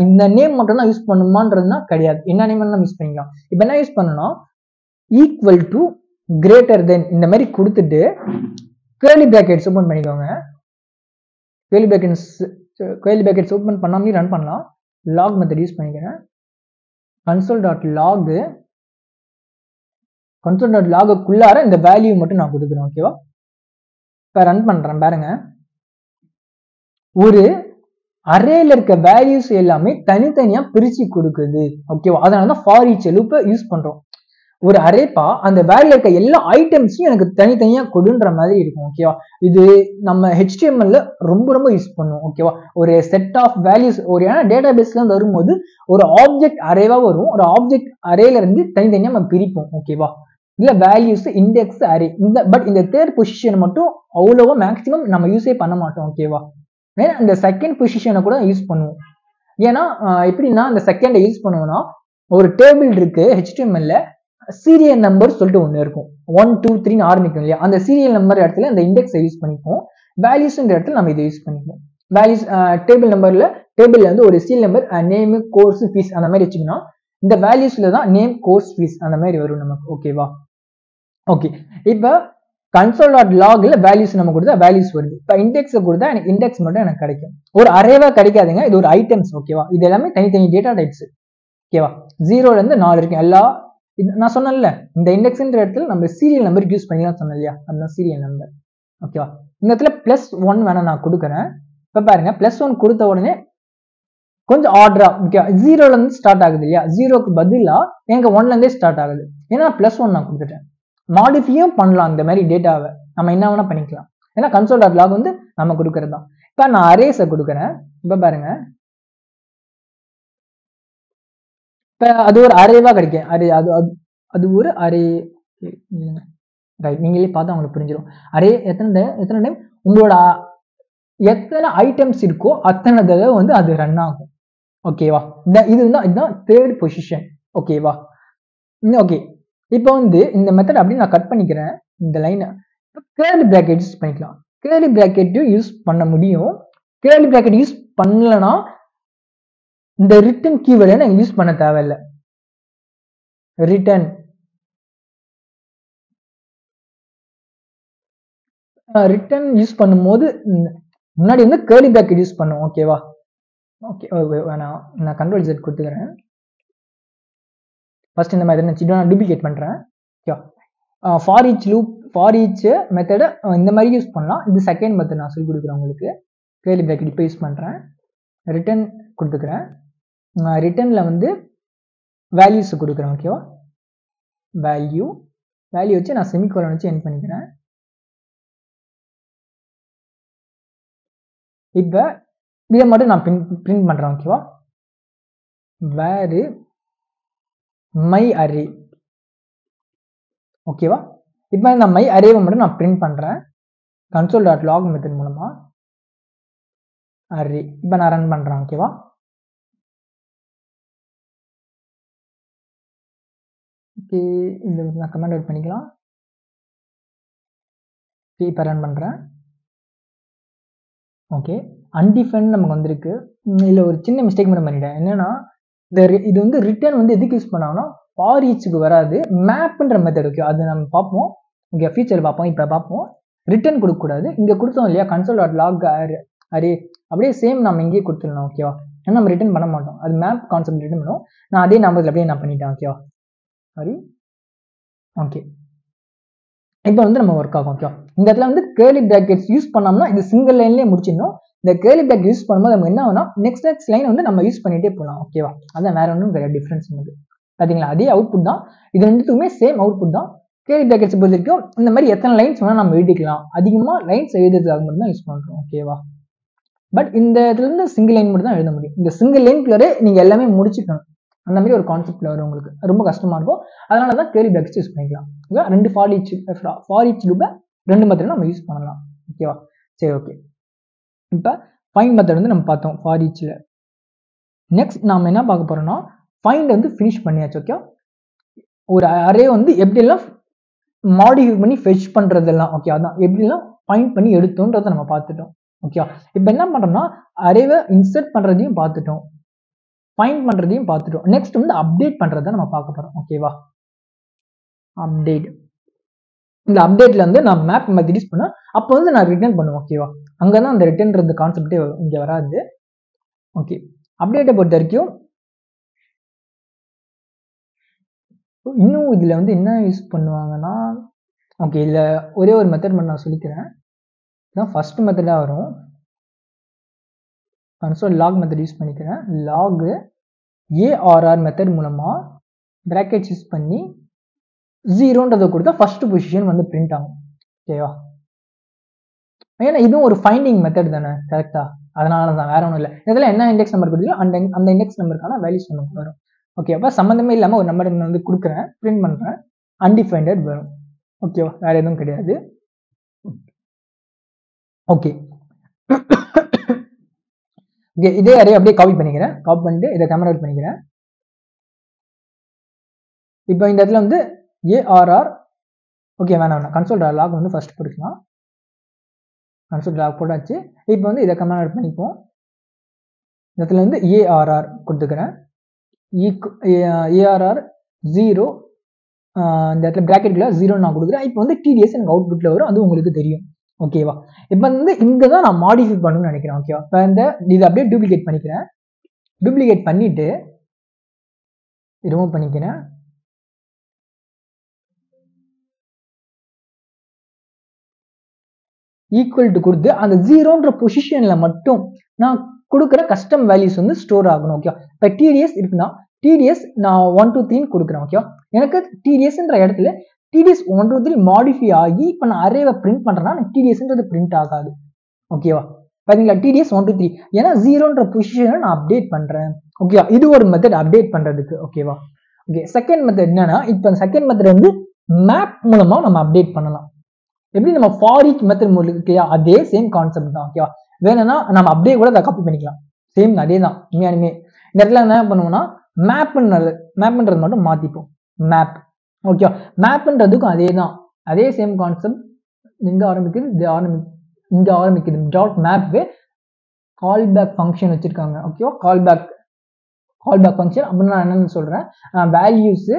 இந்த நேம் மட்டும் தான் யூஸ் பண்ணுமான்றதுனா கிடையாது. என்ன நேம் வேணாலும் யூஸ் பண்ணிக்கலாம். இப்போ என்ன யூஸ் பண்ணணும், ஈக்குவல் டு கிரேட்டர் தென் இந்த மாதிரி கொடுத்துட்டு கேர்லி பிராக்கெட்ஸ் ஓபன் பண்ணிக்கோங்க. கேர்லி பிராக்கெட்ஸ் ஓபன் பண்ணாமலே ரன் பண்ணலாம். லாக் மெத்தட் யூஸ் பண்ணிக்கிறேன். console.logக்குள்ளார இந்த வேல்யூ மட்டும் நான் கொடுக்குறேன். ஓகேவா, இப்போ ரன் பண்றேன் பாருங்க, ஒரு அரேல இருக்க வேல்யூஸ் எல்லாமே தனித்தனியா பிரிச்சு கொடுக்குது. ஓகேவா, அதனாலதான் ஃபார் ஈச் லூப்பை யூஸ் பண்றோம். ஒரு அரேப்பா அந்த வேல்யூல இருக்க எல்லா ஐட்டம்ஸையும் எனக்கு தனித்தனியா கொடுன்ற மாதிரி இருக்கும். ஓகேவா, இது நம்ம HTML ரொம்ப யூஸ் பண்ணுவோம். ஓகேவா, ஒரு செட் ஆஃப் வேல்யூஸ் ஒரு டேட்டா பேஸ்ல வரும்போது ஒரு ஆப்ஜெக்ட் அரேவா வரும். ஒரு ஆப்ஜெக்ட் அரேல இருந்து தனித்தனியா நம்ம பிரிப்போம். ஓகேவா, இல்ல வேல்யூஸ் இண்டெக்ஸ் அரே பட் இந்த தேர்ட் பொசிஷன் மட்டும் அவ்வளவா மேக்ஸிமம் நம்ம யூஸே பண்ண மாட்டோம். ஓகேவா, ஏன்னா இந்த செகண்ட் பொசிஷனை கூட யூஸ் பண்ணுவோம். ஏன்னா எப்படின்னா இந்த செகண்டை யூஸ் பண்ணுவோம்னா, ஒரு டேபிள் இருக்கு HTML சீரியல் நம்பர் சொல்லிட்டு ஒன்று இருக்கும். 1 2 3 ஆரம்பிக்கும் இல்லையா, அந்த சீரியல் நம்பர் இடத்துல இந்த இண்டெக்ஸை யூஸ் பண்ணிப்போம். வேல்யூஸ்ன்ற இடத்துல நம்ம இதை யூஸ் பண்ணிப்போம். வேல்யூஸ் டேபிள்ல வந்து ஒரு serial number, name, course, fees அந்த மாதிரி வச்சுக்கணும். இந்த வேல்யூஸ்ல தான் நேம், கோர்ஸ், ஃபீஸ் அந்த மாதிரி வரும் நமக்கு. ஓகேவா, ஓகே, இப்போ console.logல வேல்யூஸ் நம்ம கொடுத்தா வேல்யூஸ் வருது. இப்போ இண்டெக்ஸை கொடுத்தா எனக்கு இண்டெக்ஸ் மட்டும் எனக்கு கிடைக்கும். ஒரு அரேவா கிடைக்காதுங்க, இது ஒரு ஐட்டம்ஸ். ஓகேவா, இது எல்லாமே தனித்தனி டேட்டா டைப்ஸ். ஓகேவா, 0ல இருந்து 4 இருக்கு எல்லா. நான் சொன்னேன்ல இந்த இண்டெக்ஸ்ன்ற இடத்துல நம்ம சீரியல் நம்பர் யூஸ் பண்ணிக்கலாம் சொன்னேன் இல்லையா, அதுதான் சீரியல் நம்பர். ஓகேவா, இந்த இடத்துல +1 வேணா நான் கொடுக்குறேன். இப்போ பாருங்க +1 கொடுத்த உடனே கொஞ்சம் ஆர்டரா, ஓகே, 0ல இருந்து ஸ்டார்ட் ஆகுது இல்லையா, 0க்கு பதிலா எனக்கு 1ல இருந்தே ஸ்டார்ட் ஆகுது. ஏன்னா +1 நான் கொடுத்துட்டேன். மாடிஃபையும் பண்ணலாம் இந்த மாதிரி டேட்டாவை, நம்ம என்ன வேணா பண்ணிக்கலாம். ஏன்னா console.log வந்து நம்ம கொடுக்கறது தான். இப்போ நான் அரேஸை கொடுக்குறேன். இப்போ பாருங்க, இப்போ அது ஒரு அரேவா கிடைக்கும். அது ஒரு அரே. ரைட், நீங்களே பார்த்தா உங்களுக்கு புரிஞ்சிடும். அரே எத்தனை டைம் உங்களோட எத்தனை ஐட்டம்ஸ் இருக்கோ அத்தனை தடவை வந்து அது ரன் ஆகும். ஓகேவா, இதுதான் தேர்ட் பொசிஷன். ஓகேவா, ஓகே, இப்போ வந்து இந்த மெத்தட் அப்படி நான் கட் பண்ணிக்கிறேன். இந்த லைனை கேர்லி பிராக்கெட் யூஸ் பண்ணிக்கலாம். கேர்லி பிராக்கெட்டும் யூஸ் பண்ண முடியும். கேர்லி பிராக்கெட் யூஸ் பண்ணலன்னா இந்த ரிட்டன் கீவேர்டை நான் யூஸ் பண்ண தேவையில்லை. ரிட்டன் யூஸ் பண்ணும்போது முன்னாடி வந்து கேர்லி பிராக்கெட் யூஸ் பண்ணுவோம். ஓகேவா, ஓகே, வேணாம், நான் கண்ட்ரோல் Z கொடுத்துக்கிறேன். ஃபர்ஸ்ட் இந்த மாதிரி நான் டூப்ளிகேட் பண்றேன். ஓகே, ஃபார் ஈச் மெத்தடை இந்த மாதிரி யூஸ் பண்ணலாம். இது செகண்ட் மெத்தட் நான் சொல்லி கொடுக்குறேன் உங்களுக்கு. கேர்லி பிராக்கெட் இப்போ யூஸ் பண்றேன். ரிட்டன் கொடுத்துக்கிறேன். ரிட்டன்ல வந்து வேல்யூஸ் கொடுக்குறேன். ஓகேவா, வேல்யூ வச்சு நான் செமிகோலன் வச்சு எண்ட் பண்ணிக்கிறேன். இப்போ இதை மட்டும் நான் பிரிண்ட் பண்றேன். ஓகேவா, வேர் மை அரே. ஓகேவா, இப்போ இந்த மை அரேவை மட்டும் நான் பிரிண்ட் பண்றேன் console.log மெத்தட் மூலமா. அரே இப்போ நான் ரன் பண்றேன். ஓகேவா, ஓகே, இந்த நான் கமெண்ட் அவுட் பண்ணிக்கலாம். இப்போ ரன் பண்றேன். ஓகே, அன்டிஃபைன் நமக்கு வந்திருக்கு. இல்லை ஒரு சின்ன மிஸ்டேக் மட்டும் பண்ணிட்டேன். என்னன்னா இது வந்து ரிட்டர்ன் வந்து எதுக்கு யூஸ் பண்ணாங்கன்னா ஃபார் ஈச்சுக்கு வராது, மேப்ன்ற மெத்தட். ஓகே, அது நம்ம பார்ப்போம். ஓகே, ஃபியூச்சர் பார்ப்போம். இப்போ பார்ப்போம். ரிட்டர்ன் கொடுக்கக்கூடாது. இங்கே கொடுத்தோம் இல்லையா console.log அரே, அப்படியே சேம் நம்ம இங்கேயே கொடுத்துடணும். ஓகேவா, ஏன்னா நம்ம ரிட்டர்ன் பண்ண மாட்டோம், அது மேப் கான்செப்ட் ரிட்டர்ன் பண்ணுவோம். நான் அதே நம்பர்ல அப்படியே நான் பண்ணிட்டேன். ஓகேவா, சாரி. ஓகே, இப்போ வந்து நம்ம ஒர்க் ஆகும். ஓகேவா, இந்த இடத்துல வந்து கேர்லி பிராக்கெட்ஸ் யூஸ் பண்ணோம்னா இது சிங்கிள் லைன்லேயே முடிச்சிடணும். இந்த கேர்லி பிராக்கெட் யூஸ் பண்ணும்போது நம்ம என்ன ஆகும்னா நெக்ஸ்ட் லைன் வந்து நம்ம யூஸ் பண்ணிட்டே போகலாம். ஓகேவா, அதான் வேற ஒன்றும் கிடையாது டிஃப்ரென்ஸ் வந்து. பார்த்தீங்களா, அதே அவுட்புட் தான். இது ரெண்டுத்துக்குமே சேம் அவுட்புட் தான். கேர்லி பிராக்கெட்ஸ் பொறுத்த வரைக்கும் இந்த மாதிரி எத்தனை லைன்ஸ் வேணால் நம்ம எழுதிக்கலாம். அதிகமாக லைன்ஸ் எழுதுறதுக்காக மட்டும் தான் யூஸ் பண்ணுறோம். ஓகேவா, பட் இந்த இடத்துல இருந்து சிங்கிள் லைன் மட்டும் தான் எழுத முடியும். இந்த சிங்கிள் லைன்குள்ளே நீங்க எல்லாமே முடிச்சுக்கணும். அந்த மாதிரி ஒரு கான்செப்ட்ல வரும் உங்களுக்கு, ரொம்ப கஷ்டமா இருக்கும். அதனால தான் கேர்லி பிராக்கெட்ஸ் யூஸ் பண்ணிக்கலாம். ஓகே, ரெண்டு ஃபார் ஈச் லூப்பை ரெண்டு மெத்தட் நம்ம யூஸ் பண்ணலாம். ஓகேவா, சரி. ஓகே, இப்போ ஃபைண்ட் மெத்தட் வந்து நம்ம பார்த்தோம் ஃபார் ஈச்சில். நெக்ஸ்ட் நாம என்ன பார்க்க போறோம்னா ஃபைண்ட் வந்து ஃபினிஷ் பண்ணியாச்சு. ஓகே, ஒரு அரே வந்து எப்படியெல்லாம் மாடிஃபை பண்ணி ஃபெச் பண்றதெல்லாம், ஓகே, அதான் எப்படிலாம் ஃபைண்ட் பண்ணி எடுத்தோன்றதை நம்ம பார்த்துட்டோம். ஓகேவா, இப்போ என்ன பண்றோம்னா அரேவை இன்சர்ட் பண்றதையும் பார்த்துட்டோம், ஃபைண்ட் பண்றதையும் பார்த்துட்டோம். நெக்ஸ்ட் வந்து அப்டேட் பண்றதை நம்ம பார்க்க போறோம். ஓகேவா, அப்டேட். இந்த அப்டேட்ல வந்து நான் மேப் மெத்தட் யூஸ் பண்ணா அப்போ வந்து நான் ரிட்டர்ன் பண்ணுவேன். ஓகேவா, அங்கதான் அந்த ரிட்டர்ன்றது கான்செப்டே இங்க வராது. ஓகே, அப்டேட்டை பொறுத்த வரைக்கும் இன்னும் இதுல வந்து என்ன யூஸ் பண்ணுவாங்கன்னா, ஓகே, இதுல ஒரே ஒரு மெத்தட் மட்டும் நான் சொல்லிக்கிறேன். இதான் ஃபர்ஸ்ட் மெத்தடா வரும். console log மெத்தட் யூஸ் பண்ணிக்கிறேன். log arr மெத்தட் மூலமா பிராக்கெட்ஸ் யூஸ் பண்ணி 0ன்றதை கொடுத்தா ஃபர்ஸ்ட் பொசிஷன் வந்து பிரிண்ட் ஆகும். ஓகேவா, ஏன்னா இதுவும் ஒரு ஃபைண்டிங் மெத்தட் தானே, கரெக்டா? அதனால தான், வேற ஒன்றும் இல்லை. இதில் என்ன இண்டெக்ஸ் நம்பர் கொடுத்தீங்களோ அந்த இண்டெக்ஸ் நம்பருக்கான வேல்யூஸ் நமக்கு வரும். ஓகே, அப்போ சம்மந்தமே இல்லாமல் ஒரு நம்பர் வந்து கொடுக்குறேன், பிரிண்ட் பண்ணுறேன், அன்டிஃபைண்டட் வரும். ஓகேவா, வேற எதுவும் கிடையாது. ஓகே, இதே அரே அப்படியே காப்பி பண்ணிக்கிறேன். காப்பி பண்ணிட்டு இதை கன்வெர்ட் பண்ணிக்கிறேன். இப்போ இந்த இடத்துல வந்து arr, ஓகே, வேணாம், console.log வந்து ஃபர்ஸ்ட் போட்டுக்கலாம். console.log போட்டாச்சு. இப்போ வந்து இதை கன்வெர்ட் பண்ணிப்போம். இந்த இடத்துல வந்து arr கொடுத்துக்கிறேன். arr 0, இந்த இடத்துல பிராக்கெட்ல 0 நான் கொடுக்குறேன். இப்போ வந்து TDS எனக்கு அவுட்புட்ல வரும், அது உங்களுக்கு தெரியும். ஓகேவா, இப்போ வந்து இங்க தான் நான் மாடிஃபை பண்ணணும்னு நினைக்கிறேன். ஓகேவா, இப்போ இதை அப்படியே டூப்ளிகேட் பண்ணிக்கிறேன். டூப்ளிகேட் பண்ணிட்டு ரிமூவ் பண்ணிக்கிறேன். ஈக்குவல் டு கொடுத்து அந்த 0ன்ற பொசிஷன்ல மட்டும் நான் கொடுக்குற கஸ்டம் வேல்யூஸ் வந்து ஸ்டோர் ஆகணும். ஓகே, இப்போ TDS இருக்குன்னா TDS நான் 1 2 3 கொடுக்குறேன். ஓகே, எனக்கு TDSன்ற இடத்துல TDS 1 2 3 மாடிஃபை ஆகி இப்போ நான் அரேவை பிரிண்ட் பண்றேன்னா எனக்கு TDSன்றது பிரிண்ட் ஆகாது. ஓகேவா, பாத்தீங்களா, TDS 1 2 3 ஏன்னா 0ன்ற பொசிஷனை நான் அப்டேட் பண்றேன். ஓகேவா, இது ஒரு மெத்தட் அப்டேட் பண்றதுக்கு. ஓகேவா, ஓகே, செகண்ட் மெத்தட் என்னன்னா, இப்போ செகண்ட் மெத்தட் வந்து மேப் மூலமா நம்ம அப்டேட் பண்ணலாம். எப்படி நம்ம ஃபார் ஈச் மெத்தட் மூலியா அதே சேம் கான்செப்ட் தான். ஓகேவா, வேணும்னா நம்ம அப்படியே கூட அதை காப்பி பண்ணிக்கலாம். சேம் அதே தான். உண்மையாலுமே இந்த இடத்துல என்ன பண்ணுவோம்னா மேப்ன்றது மட்டும் மாத்திப்போம். மேப். ஓகேவா, மேப்ன்றதுக்கும் அதே தான், அதே சேம் கான்செப்ட். எங்க ஆரம்பிக்குது, இங்க ஆரம்பிக்குது. Dot map callback function வச்சிருக்காங்க. ஓகேவா, கால் பேக் ஃபங்க்ஷன் அப்படின்னு நான் என்னன்னு சொல்றேன், வேல்யூஸ்,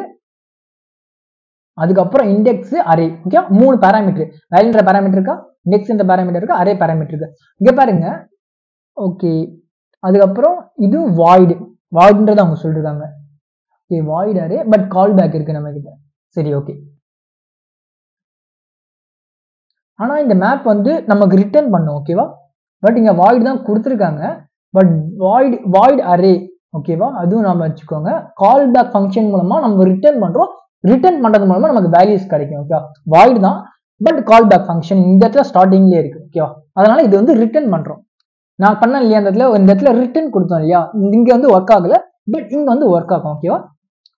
அதுக்கப்புறம் இண்டெக்ஸ், அரே. Okay, 3 parameter. வேல்யூன்ற பேராமீட்டர் இருக்கா, இண்டெக்ஸ்ன்ற பேராமீட்டர் இருக்கா, அரே பேராமீட்டர் இருக்கு. இங்க பாருங்க. ஓகே, அதுக்கப்புறம் இது வாய்டுன்றது அவங்க சொல்லிருக்காங்க. Okay, void array, but callback இருக்கு நம்ம கிட்ட. சரி, ஓகே. ஆனா இந்த மேப் வந்து நமக்கு ரிட்டர்ன் பண்ணும். ஓகேவா, பட் இங்க வாய்ட் தான் கொடுத்துருக்காங்க, பட் வாய்ட் அரே. ஓகேவா, அதுவும் நாம வச்சுக்கோங்க. கால் பேக் ஃபங்க்ஷன் மூலமா நம்ம ரிட்டர்ன் பண்றோம். ரிட்டர்ன் பண்றது மூலமா நமக்கு வேல்யூஸ் கிடைக்கும். ஓகேவா, வாய்ட் தான், பட் கால் பேக் ஃபங்க்ஷன் இந்த இடத்துல ஸ்டார்டிங்லேயே இருக்கு. ஓகேவா, அதனால இது வந்து ரிட்டர்ன் பண்றோம். நான் பண்ண இல்லையா இந்த இடத்துல ரிட்டர்ன் கொடுத்தோம் இல்லையா, இங்க வந்து ஒர்க் ஆகல, பட் இங்க வந்து ஒர்க் ஆகும். ஓகேவா,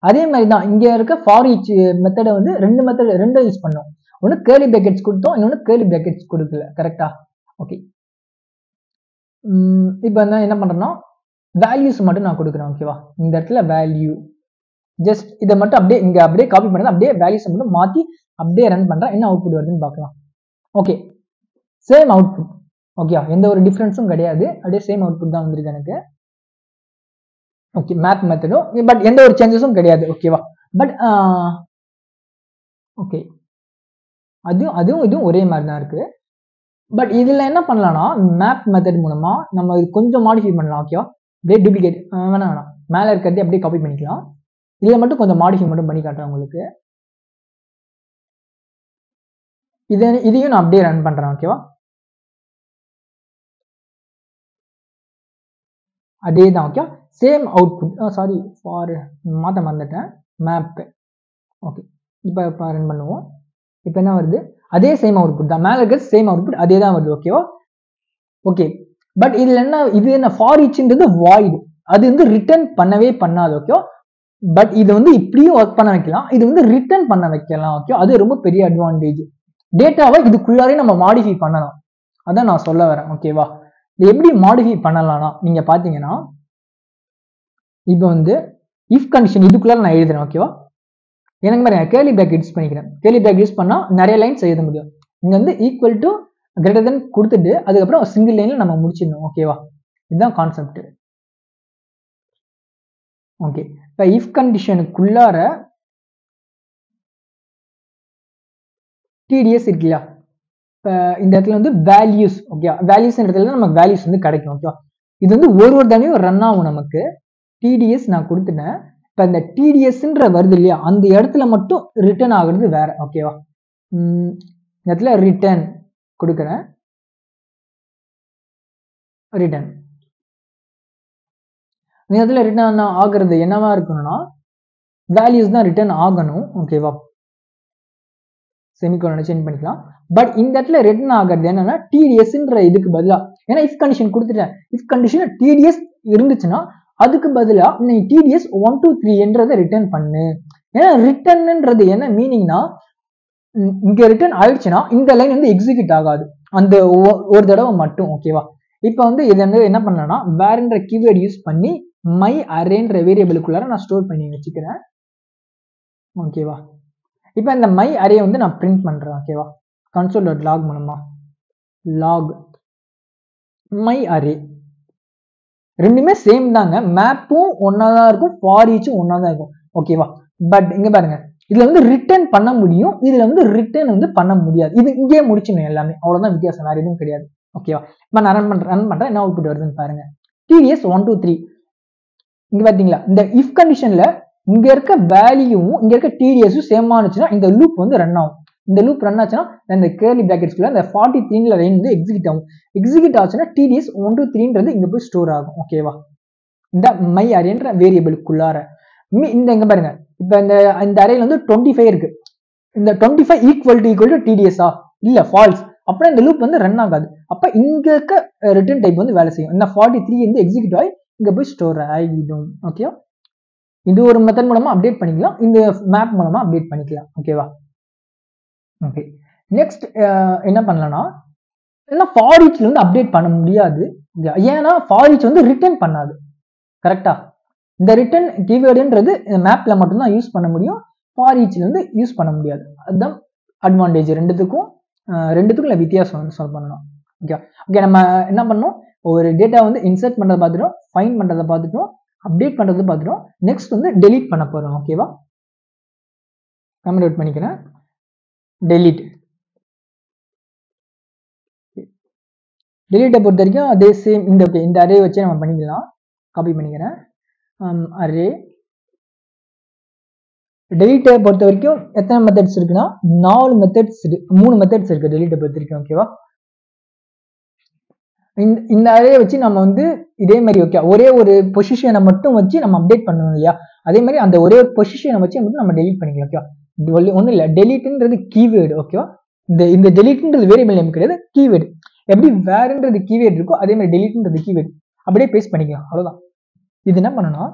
அதே மாதிரி தான் இங்க இருக்க ஃபார் ஈச் மெத்தடை வந்து ரெண்டு யூஸ் பண்ணோம். ஒன்று கேர்லி பிராக்கெட்ஸ் கொடுத்தோம், இன்னொன்று கேர்லி பிராக்கெட்ஸ் கொடுக்கல. கரெக்டா? ஓகே, இப்போ என்ன பண்றேன்னா வேல்யூஸ் மட்டும் நான் கொடுக்குறேன். ஓகேவா, இந்த இடத்துல வேல்யூ ஜஸ்ட் இதை மட்டும் அப்படியே காப்பி பண்ணி அப்படியே வேல்யூஸ் மட்டும் மாத்தி அப்படியே ரன் பண்றேன். என்ன அவுட்புட் வருதுன்னு பார்க்கலாம். Okay, same output. ஓகே, எந்த ஒரு டிஃபரன்ஸும் கிடையாது, அப்படியே சேம் அவுட்புட் தான் வந்திருக்கு எனக்கு. ஓகே மேப் மெத்தடும், பட் எந்த ஒரு சேஞ்சஸும் கிடையாது. ஓகேவா? பட் ஓகே அதுவும் இதுவும் ஒரே மாதிரி தான் இருக்கு. பட் இதுல என்ன பண்ணலாம்னா மேப் மெத்தட் மூலமா நம்ம இது கொஞ்சம் மாடிஃபை பண்ணலாம். ஓகேவா? அப்படியே டூப்ளிகேட் வேணாம் மேலே இருக்கிறதே அப்படியே காப்பி பண்ணிக்கலாம். இதில் மட்டும் கொஞ்சம் மாடிஃபை மட்டும் பண்ணி காட்டுறேன் உங்களுக்கு. இதையும் நான் அப்படியே ரன் பண்றேன். ஓகேவா? அதே தான். Okay same output. Sorry for மாற்ற மறந்துட்டேன். மேப். ஓகே இப்போ ரன் பண்ணுவோம். இப்போ என்ன வருது? அதே சேம் அவுட்புட் தான். மேலே இருக்கிறது சேம் அவுட்புட் அதே தான் வருது. ஓகேவா? ஓகே பட் இதில் என்ன ஃபார் ஈச்ன்றது வாய்டு, அது வந்து ரிட்டர்ன் பண்ணவே பண்ணாது. ஓகே பட் இது வந்து இப்படியும் ஒர்க் பண்ண வைக்கலாம், இது வந்து ரிட்டர்ன் பண்ண வைக்கலாம். ஓகே அது ரொம்ப பெரிய அட்வான்டேஜ். டேட்டாவை இதுக்குள்ளாரே நம்ம மாடிஃபை பண்ணலாம், அதான் நான் சொல்ல வரேன். ஓகேவா? இது எப்படி மாடிஃபை பண்ணலாம்னா நீங்க பாத்தீங்கன்னா இப்போ வந்து இஃப் கண்டிஷன் இதுக்குள்ள நான் எழுதுறேன். ஓகேவா? எனக்கு மாதிரி கேர்லி பிராக்கெட் யூஸ் பண்ணிக்கிறேன். கேர்லி பிராக்கெட் யூஸ் பண்ணா நிறைய லைன்ஸ் எழுத முடியும். இங்க வந்து ஈக்குவல் டு கிரேட்டர் தென் கொடுத்துட்டு அதுக்கப்புறம் சிங்கிள் லைன்ல நம்ம முடிச்சிடணும். ஓகேவா? இதுதான் கான்செப்ட். ஓகே இப்போ இஃப் கண்டிஷனுக்குள்ளார டிடிஎஸ் இருக்குல்ல, இப்போ இந்த இடத்துல வந்து வேல்யூஸ். ஓகே வேல்யூஸ் இடத்துல நமக்கு வேல்யூஸ் வந்து கிடைக்கும். ஓகேவா? இது வந்து ஒரு தடவையும் ரன் ஆகும் நமக்கு. டிடிஎஸ் நான் கொடுத்துட்டேன். இப்போ இந்த டிடிஎஸ்ன்ற வருது இல்லையா, அந்த இடத்துல மட்டும் ரிட்டர்ன் ஆகுறது வேற. ஓகேவா? இந்த இடத்துல ரிட்டர்ன் கொடுக்குறேன். ரிட்டர்ன் இந்த இடத்துல ரிட்டர்ன் ஆகுறது என்னவா இருக்கணும்னா வேல்யூஸ் தான் ரிட்டர்ன் ஆகணும். ஓகேவா? செமிகோலன் சேஞ்ச் பண்ணிக்கலாம். பட் இந்த இடத்துல ரிட்டர்ன் ஆகிறது என்னன்னா டிடிஎஸ்ன்ற இதுக்கு பதிலா, ஏன்னா இஃப் கண்டிஷன் கொடுத்துட்டேன். இஃப் கண்டிஷன் டிடிஎஸ் இருந்துச்சுன்னா அதுக்கு பதிலா நீ டிடிஎஸ் 1 2 3 என்றதை ரிட்டர்ன் பண்ணு. ஏன்னா ரிட்டர்ன்ன்றது என்ன மீனிங்னா இங்க ரிட்டர்ன் ஆயிடுச்சுன்னா இந்த லைன் வந்து எக்ஸிக்யூட் ஆகாது, அந்த ஒரு தடவை மட்டும். ஓகேவா? இப்போ வந்து இது வந்து என்ன பண்ணலன்னா வேர்ன்ற கீவேர்டு யூஸ் பண்ணி மை அரேன்ற வேரியபிளுக்குள்ளார நான் ஸ்டோர் பண்ணி வச்சுக்கிறேன். ஓகேவா? இப்போ இந்த மை அரே வந்து நான் பிரிண்ட் பண்றேன். ஓகேவா? console.log மூலமா லாக் மை அரே ரெண்டுமே சேம் தாங்க. மேப்பும் ஒன்னா தான் இருக்கும், ஃபார் ஈச்சும் ஒன்னா தான் இருக்கும். ஓகேவா? பட் இங்க பாருங்க இதுல வந்து ரிட்டர்ன் பண்ண முடியும், இதுல வந்து ரிட்டர்ன் வந்து பண்ண முடியாது. இது இங்கே முடிச்சிடணும் எல்லாமே, அவ்வளவுதான் வித்தியாசம், வேற எதுவும் கிடையாது. ஓகேவா? இப்போ நான் ரன் பண்றேன் என்ன அவுட்புட் வருதுன்னு பாருங்க. டிடிஎஸ் 1 2 3. இங்க பாத்தீங்களா இந்த இஃப் கண்டிஷன்ல இங்க இருக்க வேல்யூவும் இங்க இருக்க டிடிஎஸும் சேம் ஆனிச்சுன்னா இந்த லூப் வந்து ரன் ஆகும். இந்த லூப் ரன் ஆச்சுன்னா இந்த கேர்லி பிராக்கெட்ஸ்குள்ள இந்த 43ல லைன் வந்து எக்ஸிக்யூட் ஆகும். எக்ஸிக்யூட் ஆச்சுன்னா டிடிஎஸ் 1 2 3ன்றது இங்க போய் ஸ்டோர் ஆகும். ஓகேவா? இந்த மை அரேன்ற வேரியபிளுக்குள்ளார இந்த இங்க பாருங்க இப்ப இந்த அரேல வந்து 25 இருக்கு. இந்த 25 ஈக்குவல் டு டிடிஎஸ்ஆ இல்ல ஃபால்ஸ், அப்புறம் இந்த லூப் வந்து ரன் ஆகாது. அப்ப இங்க இருக்க ரிட்டர்ன் டைப் வந்து வேலை செய்யும். இந்த 43 வந்து எக்ஸிக்யூட் ஆகி இங்க போய் ஸ்டோர் ஆகிடும். ஓகே இது ஒரு மெத்தட் மூலமா அப்டேட் பண்ணிக்கலாம், இந்த மேப் மூலமா அப்டேட் பண்ணிக்கலாம். ஓகேவா? ஓகே நெக்ஸ்ட் என்ன பண்ணலாம்னா ஃபார் ஈச்ல வந்து அப்டேட் பண்ண முடியாது. ஏன்னா ஃபார் ஈச் வந்து ரிட்டர்ன் பண்ணாது. கரெக்டா? இந்த ரிட்டர்ன் கீவேர்டுன்றது மேப்ல மட்டும்தான் யூஸ் பண்ண முடியும், ஃபார் ஈச்ல வந்து யூஸ் பண்ண முடியாது. அதுதான் அட்வான்டேஜ். ரெண்டுத்துக்கும் வித்தியாசம் சால்வ் பண்ணணும். ஓகே ஓகே நம்ம என்ன பண்ணோம், ஒரு டேட்டா வந்து இன்சர்ட் பண்றதை பார்த்துட்டோம், ஃபைண்ட் பண்றதை பார்த்துட்டோம், அப்டேட் பண்றது பார்த்துட்டோம். நெக்ஸ்ட் வந்து டெலீட் பண்ண போறோம். ஓகேவா? கமெண்ட் அவுட் பண்ணிக்கிறேன். டெலீட்டை பொறுத்த வரைக்கும் அதே சேம் இந்த அரே வச்சு நம்ம பண்ணிக்கலாம். காப்பி பண்ணிக்கிறேன். அரே டெலீட்டை பொறுத்த வரைக்கும் எத்தனை மெத்தட்ஸ் இருக்குன்னா 3 மெத்தட்ஸ் இருக்கு டெலீட்டை பொறுத்த வரைக்கும். ஓகேவா? இந்த அரே வச்சு நம்ம வந்து இதே மாதிரி ஓகே ஒரே ஒரு பொசிஷனை மட்டும் வச்சு நம்ம அப்டேட் பண்ணணும் இல்லையா, அதே மாதிரி அந்த ஒரே ஒரு பொசிஷனை வச்சு மட்டும் நம்ம டெலீட் பண்ணிக்கலாம். ஓகேவா? ஒன்றும் இல்லை, டெலீட்ன்றது கீவேர்டு. ஓகேவா? இந்த டெலீட்ன்றது வேரியபிள் நேம் கிடையாது, கீவேர்டு. எப்படி வேர்ன்றது கீவேர்டு இருக்கோ அதே மாதிரி டெலீட்ன்றது கீவேர்டு அப்படியே பேஸ்ட் பண்ணிக்கலாம். அவ்வளவுதான். இது என்ன பண்ணணும்,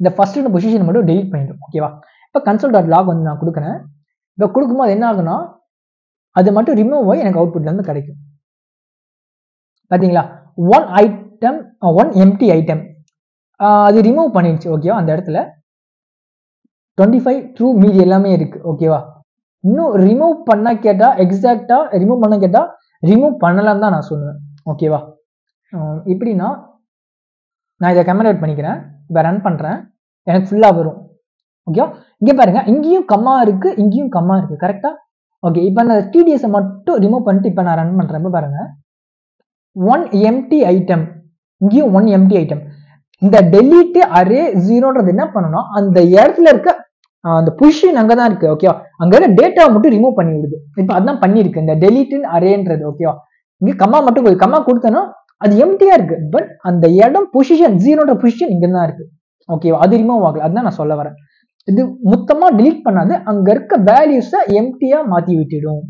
இந்த ஃபர்ஸ்ட் பொசிஷன் மட்டும் டெலீட் பண்ணிடும். ஓகேவா? இப்போ console.log வந்து நான் கொடுக்குறேன். இப்போ கொடுக்கும்போது என்ன ஆகுனா அது மட்டும் ரிமூவ் ஆகி எனக்கு அவுட்புட்ல இருந்து கிடைக்கும். பாத்தீங்களா? ஒன் எம்டி ஐட்டம் அது ரிமூவ் பண்ணிடுச்சு. ஓகேவா? அந்த இடத்துல 25 ட்ரூ மீதி எல்லாமே இருக்கு. ஓகேவா? இன்னும் ரிமூவ் பண்ண கேட்டா எக்ஸாக்டா ரிமூவ் பண்ண கேட்டா ரிமூவ் பண்ணலாம் தான் நான் சொல்லுவேன். ஓகேவா? இப்படின்னா நான் இதை கமெண்ட் அவுட் பண்ணிக்கிறேன். இப்போ ரன் பண்ணுறேன், எனக்கு ஃபுல்லாக வரும். ஓகேவா? இங்கே பாருங்க, இங்கேயும் கம்மா இருக்கு, இங்கேயும் கம்மா இருக்கு. கரெக்டா? ஓகே, இப்போ நான் டிடிஎஸ் மட்டும் ரிமூவ் பண்ணிட்டு இப்போ நான் ரன் பண்றேன். இப்போ பாருங்க, 1 எம்டி ஐட்டம், இங்கேயும் 1 எம்டி ஐட்டம். இந்த டெலீட் அரே 0ன்றது என்ன பண்ணணும், அந்த இடத்துல இருக்க அந்த பொசிஷன் அங்கதான் இருக்கு. ஓகேவா? அங்க இருக்க டேட்டாவை மட்டும் ரிமூவ் பண்ணி விடுது. இப்போ அதான் பண்ணிருக்கு இந்த டெலீட் அரேன்றது. ஓகேவா? இங்க கம்மா மட்டும் கம்மா கொடுத்தனா அது எம்டியா இருக்கு, பட் அந்த இடம் பொசிஷன் 0ன்ற பொசிஷன் இங்க தான் இருக்கு. ஓகேவா? அது ரிமூவ் ஆகல. அதுதான் நான் சொல்ல வரேன். இது மொத்தமா delete பண்ணாது, அங்க இருக்க வேல்யூஸை எம்டியா மாத்தி விட்டுடும்.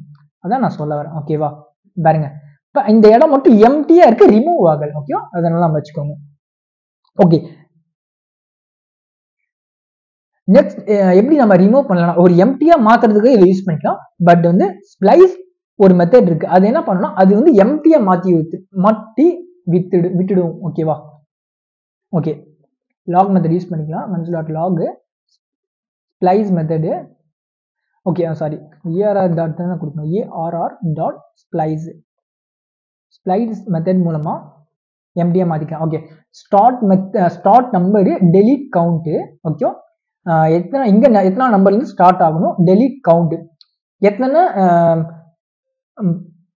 அதான் நான் சொல்ல வரேன். ஓகேவா? பாருங்க, இப்ப இந்த இடம் மட்டும் எம்டியா இருக்கு, ரிமூவ் ஆகல. ஓகேவா? அதனால நம்ம வச்சுக்கோங்க. ஓகே, நெக்ஸ்ட் எப்படி நம்ம ரிமூவ் பண்ணலாம், ஒரு எம்டியா மாத்துறதுக்கு இதை யூஸ் பண்ணிக்கலாம். பட் வந்து ஸ்ப்ளைஸ் ஒரு மெத்தட் இருக்கு, அது என்ன பண்ணணும், அது வந்து எம்டியா மாத்தி விட்டுடும். ஓகேவா? ஓகே, லாக் மெத்தட் யூஸ் பண்ணிக்கலாம். log splice method. Okay, sorry, arr dot தான் கொடுக்கணும். arr டாட் ஸ்ப்ளைஸ் மெத்தட் மூலமா எம்டியா மாத்திக்கலாம். Okay, start number delete count. Okay, எத்தனை இங்க எத்தனை நம்பர்ல இருந்து ஸ்டார்ட் ஆகணும், டெலீட் கவுண்ட், எத்தனை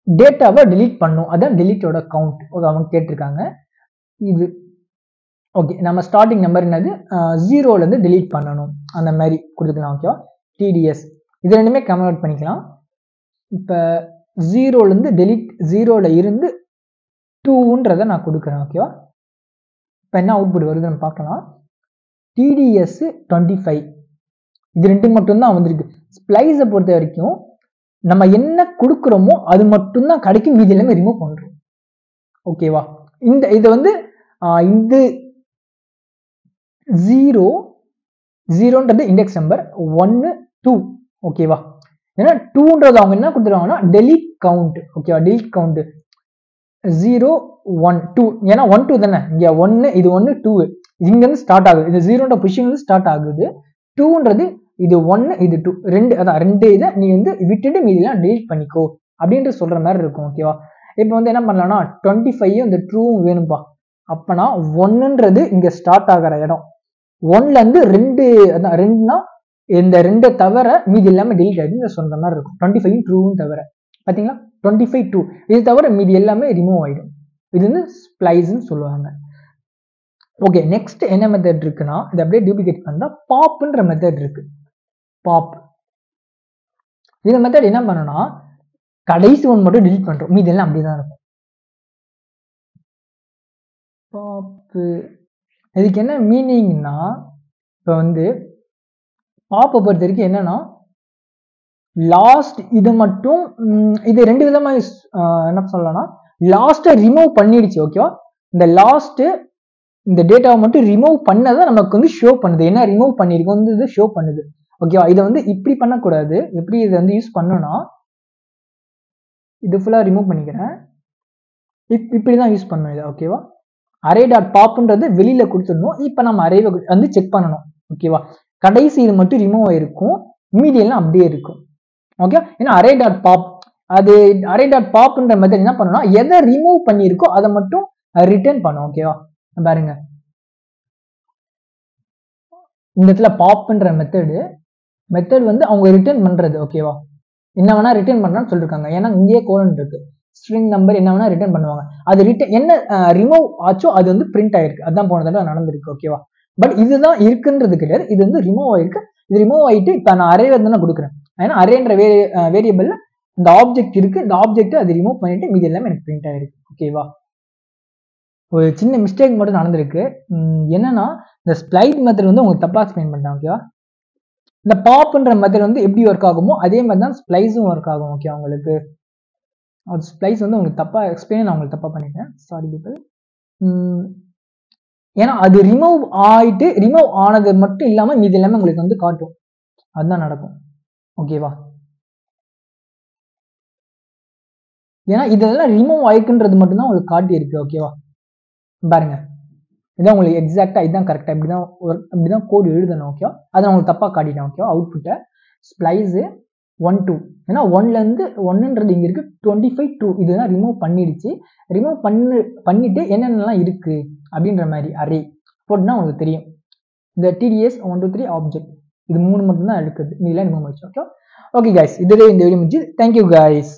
டேட்டாவை டெலீட் பண்ணும், அதான் டெலீட்டோட கவுண்ட். அவங்க கேட்டிருக்காங்க இது. ஓகே, நம்ம ஸ்டார்டிங் நம்பர் என்னது, 0ல இருந்து டெலீட் பண்ணணும், அந்த மாதிரி கொடுத்துக்கலாம். ஓகேவா? டிடிஎஸ் இது ரெண்டுமே கன்வெர்ட் பண்ணிக்கலாம். இப்போ 0ல இருந்து டெலீட், 0ல இருந்து 2ன்றதை நான் கொடுக்குறேன். ஓகேவா? இப்போ என்ன அவுட்புட் வருது நம்ம பார்க்கலாம். டிடிஎஸ் 25, இது ரெண்டு மட்டும்தான் வந்திருக்கு. ஸ்ப்ளைஸை பொறுத்த வரைக்கும் நம்ம என்ன கொடுக்குறோமோ அது மட்டும்தான் கிடைக்கும், மீதி எல்லாமே ரிமூவ் பண்றோம். ஓகேவா? இது வந்து இந்த 0ன்றது இண்டெக்ஸ் நம்பர், 1 2. ஓகேவா? ஏன்னா 2ன்றது அவங்க என்ன கொடுத்துருவாங்கன்னா டெலீட் கவுண்ட். ஓகேவா? டெலீட் கவுண்ட் 0 1 2, ஏன்னா 1 2 தானே, இங்க 1 இது 1 2 இங்க இருந்து ஸ்டார்ட் ஆகுது, இது 0ன்ற பொசிஷன்ல இருந்து ஸ்டார்ட் ஆகுது. 2ன்றது இது 1 இது 2, ரெண்டு, அதான் ரெண்டு இதை நீ வந்து விட்டுட்டு மீதிலாம் டெலீட் பண்ணிக்கோ அப்படின்ட்டு சொல்ற மாதிரி இருக்கும். ஓகேவா? இப்போ வந்து என்ன பண்ணலாம்னா 25 இந்த ட்ரூவும் வேணும்பா, அப்பனா 1ன்றது இங்க ஸ்டார்ட் ஆகிற இடம், 1ல இருந்து 2, அதான் 2னா இந்த 2 தவிர மீதி எல்லாமே டெலீட் ஆகிடுன்னு சொல்ற மாதிரி இருக்கும். 25 ட்ரூவும் தவிர பாத்தீங்களா, 25 2 இது தவிர மீதி எல்லாமே ரிமூவ் ஆயிடும். இது வந்து ஸ்ப்ளைஸ்ன்னு சொல்லுவாங்க. ஓகே, நெக்ஸ்ட் என்ன மெத்தட் இருக்குன்னா, இதை அப்படியே டூப்ளிகேட் பண்ணா பாப்ன்ற மெத்தட் இருக்கு. பாப் இந்த மெத்தட் என்ன பண்ணனா, கடைசி ஒன் மட்டும் டெலீட் பண்றோம், மீதி எல்லாம் அப்படிதான் இருக்கும். பாப் இதுக்கு என்ன மீனிங்னா, இப்போ வந்து பாப்பை பொறுத்த வரைக்கும் என்னன்னா, லாஸ்ட் இது மட்டும், இது ரெண்டு விதமா என்ன சொல்லலாம்னா, லாஸ்ட்டை ரிமூவ் பண்ணிடுச்சு. ஓகேவா? இந்த லாஸ்ட் இந்த டேட்டாவை மட்டும் ரிமூவ் பண்ணதை நமக்கு வந்து ஷோ பண்ணுது, என்ன ரிமூவ் பண்ணிருக்கோம் வந்து இது ஷோ பண்ணுது. ஓகேவா? இதை வந்து இப்படி பண்ணக்கூடாது. எப்படி இதை வந்து யூஸ் பண்ணணும்னா, இது ஃபுல்லா ரிமூவ் பண்ணிக்கிறேன், இப்படிதான் யூஸ் பண்ணணும் இதை. ஓகேவா? அரே டாட் பாப்ன்றது வெளியில கொடுத்துடணும். இப்போ நம்ம அரேவை வந்து செக் பண்ணணும். ஓகேவா? கடைசி இது மட்டும் ரிமூவ் ஆயிருக்கும், மீதி எல்லாம் அப்படியே இருக்கும். ஓகே, ஏன்னா அரே டாட் பாப், அது அரே டாட் பாப்ன்ற மெத்தட் என்ன பண்ணணும்னா, எதை ரிமூவ் பண்ணியிருக்கோ அதை மட்டும் ரிட்டர்ன் பண்ணும். ஓகேவா? பாருங்க, இந்த இடத்துல பாப்ன்ற மெத்தட் வந்து அவங்க ரிட்டர்ன் பண்றது. ஓகேவா? என்ன வேணா ரிட்டர்ன் பண்ணலாம்னு சொல்லிருக்காங்க, ஏன்னா இங்கேயே கோலன் இருக்கு, ஸ்ட்ரிங் நம்பர் என்ன வேணா ரிட்டர்ன் பண்ணுவாங்க. அது ரிட்டர்ன் என்ன ரிமூவ் ஆச்சோ அது வந்து பிரிண்ட் ஆயிருக்கு, அதுதான் போன தடவை நடந்திருக்கு. ஓகேவா? பட் இதுதான் இருக்குன்றது கிடையாது, இது வந்து ரிமூவ் ஆயிருக்கு. இது ரிமூவ் ஆயிட்டு இப்போ நான் அரே வந்து நான் கொடுக்குறேன், ஏன்னா அரேன்ற வேரியபிள்ல இந்த ஆப்ஜெக்ட் இருக்கு, இந்த ஆப்ஜெக்ட் அது ரிமூவ் பண்ணிட்டு மீதி எல்லாமே எனக்கு பிரிண்ட் ஆயிருக்கு. ஓகேவா? ஒரு சின்ன மிஸ்டேக் மட்டும் நடந்திருக்கு. என்னன்னா, இந்த ஸ்ப்ளைஸ் மெத்தட் வந்து உங்களுக்கு தப்பா எக்ஸ்பிளைன் பண்ணிட்டேன். ஓகேவா? இந்த பாப்ன்ற மெத்தட் வந்து எப்படி ஒர்க் ஆகுமோ அதே மாதிரி தான் ஸ்ப்ளைஸும் ஒர்க் ஆகும். ஓகே, உங்களுக்கு அது ஸ்ப்ளைஸ் வந்து உங்களுக்கு தப்பா எக்ஸ்பிளைன், நான் உங்களுக்கு தப்பா பண்ணிட்டேன், சாரி பீப்பிள். ஏன்னா அது ரிமூவ் ஆனது மட்டும் இல்லாம மீதி எல்லாமே உங்களுக்கு வந்து காட்டும், அதுதான் நடக்கும். ஓகேவா? ஏன்னா இதெல்லாம் ரிமூவ் ஆயிக்குன்றது மட்டும்தான் உங்களுக்கு காட்டி இருக்கு. ஓகேவா? பாருங்க, இதான் உங்களுக்கு எக்ஸாக்டா இதுதான் கரெக்டா இப்படிதான் கோடு எழுதணும். ஓகேவா? அதை உங்களுக்கு தப்பா காட்டிட்டேன். ஓகேவா? அவுட்புட்டை ஸ்ப்ளைஸ் 1 2, ஏன்னா 1ல இருந்து 1ன்றது இங்க இருக்கு, 25 2 இதுதான் ரிமூவ் பண்ணிடுச்சு. ரிமூவ் பண்ணிட்டு என்னென்னலாம் இருக்கு அப்படின்ற மாதிரி அரே, போட்டுனா உங்களுக்கு தெரியும். இந்த TDS 1 2 3 ஆப்ஜெக்ட் இது 3 மட்டும் தான் எடுக்குது, மீதிலாம் ரிமூவ் ஆயிடுச்சு. ஓகே கைஸ், இதுவே இந்த வீடியோ முடிஞ்சு. Thank you guys.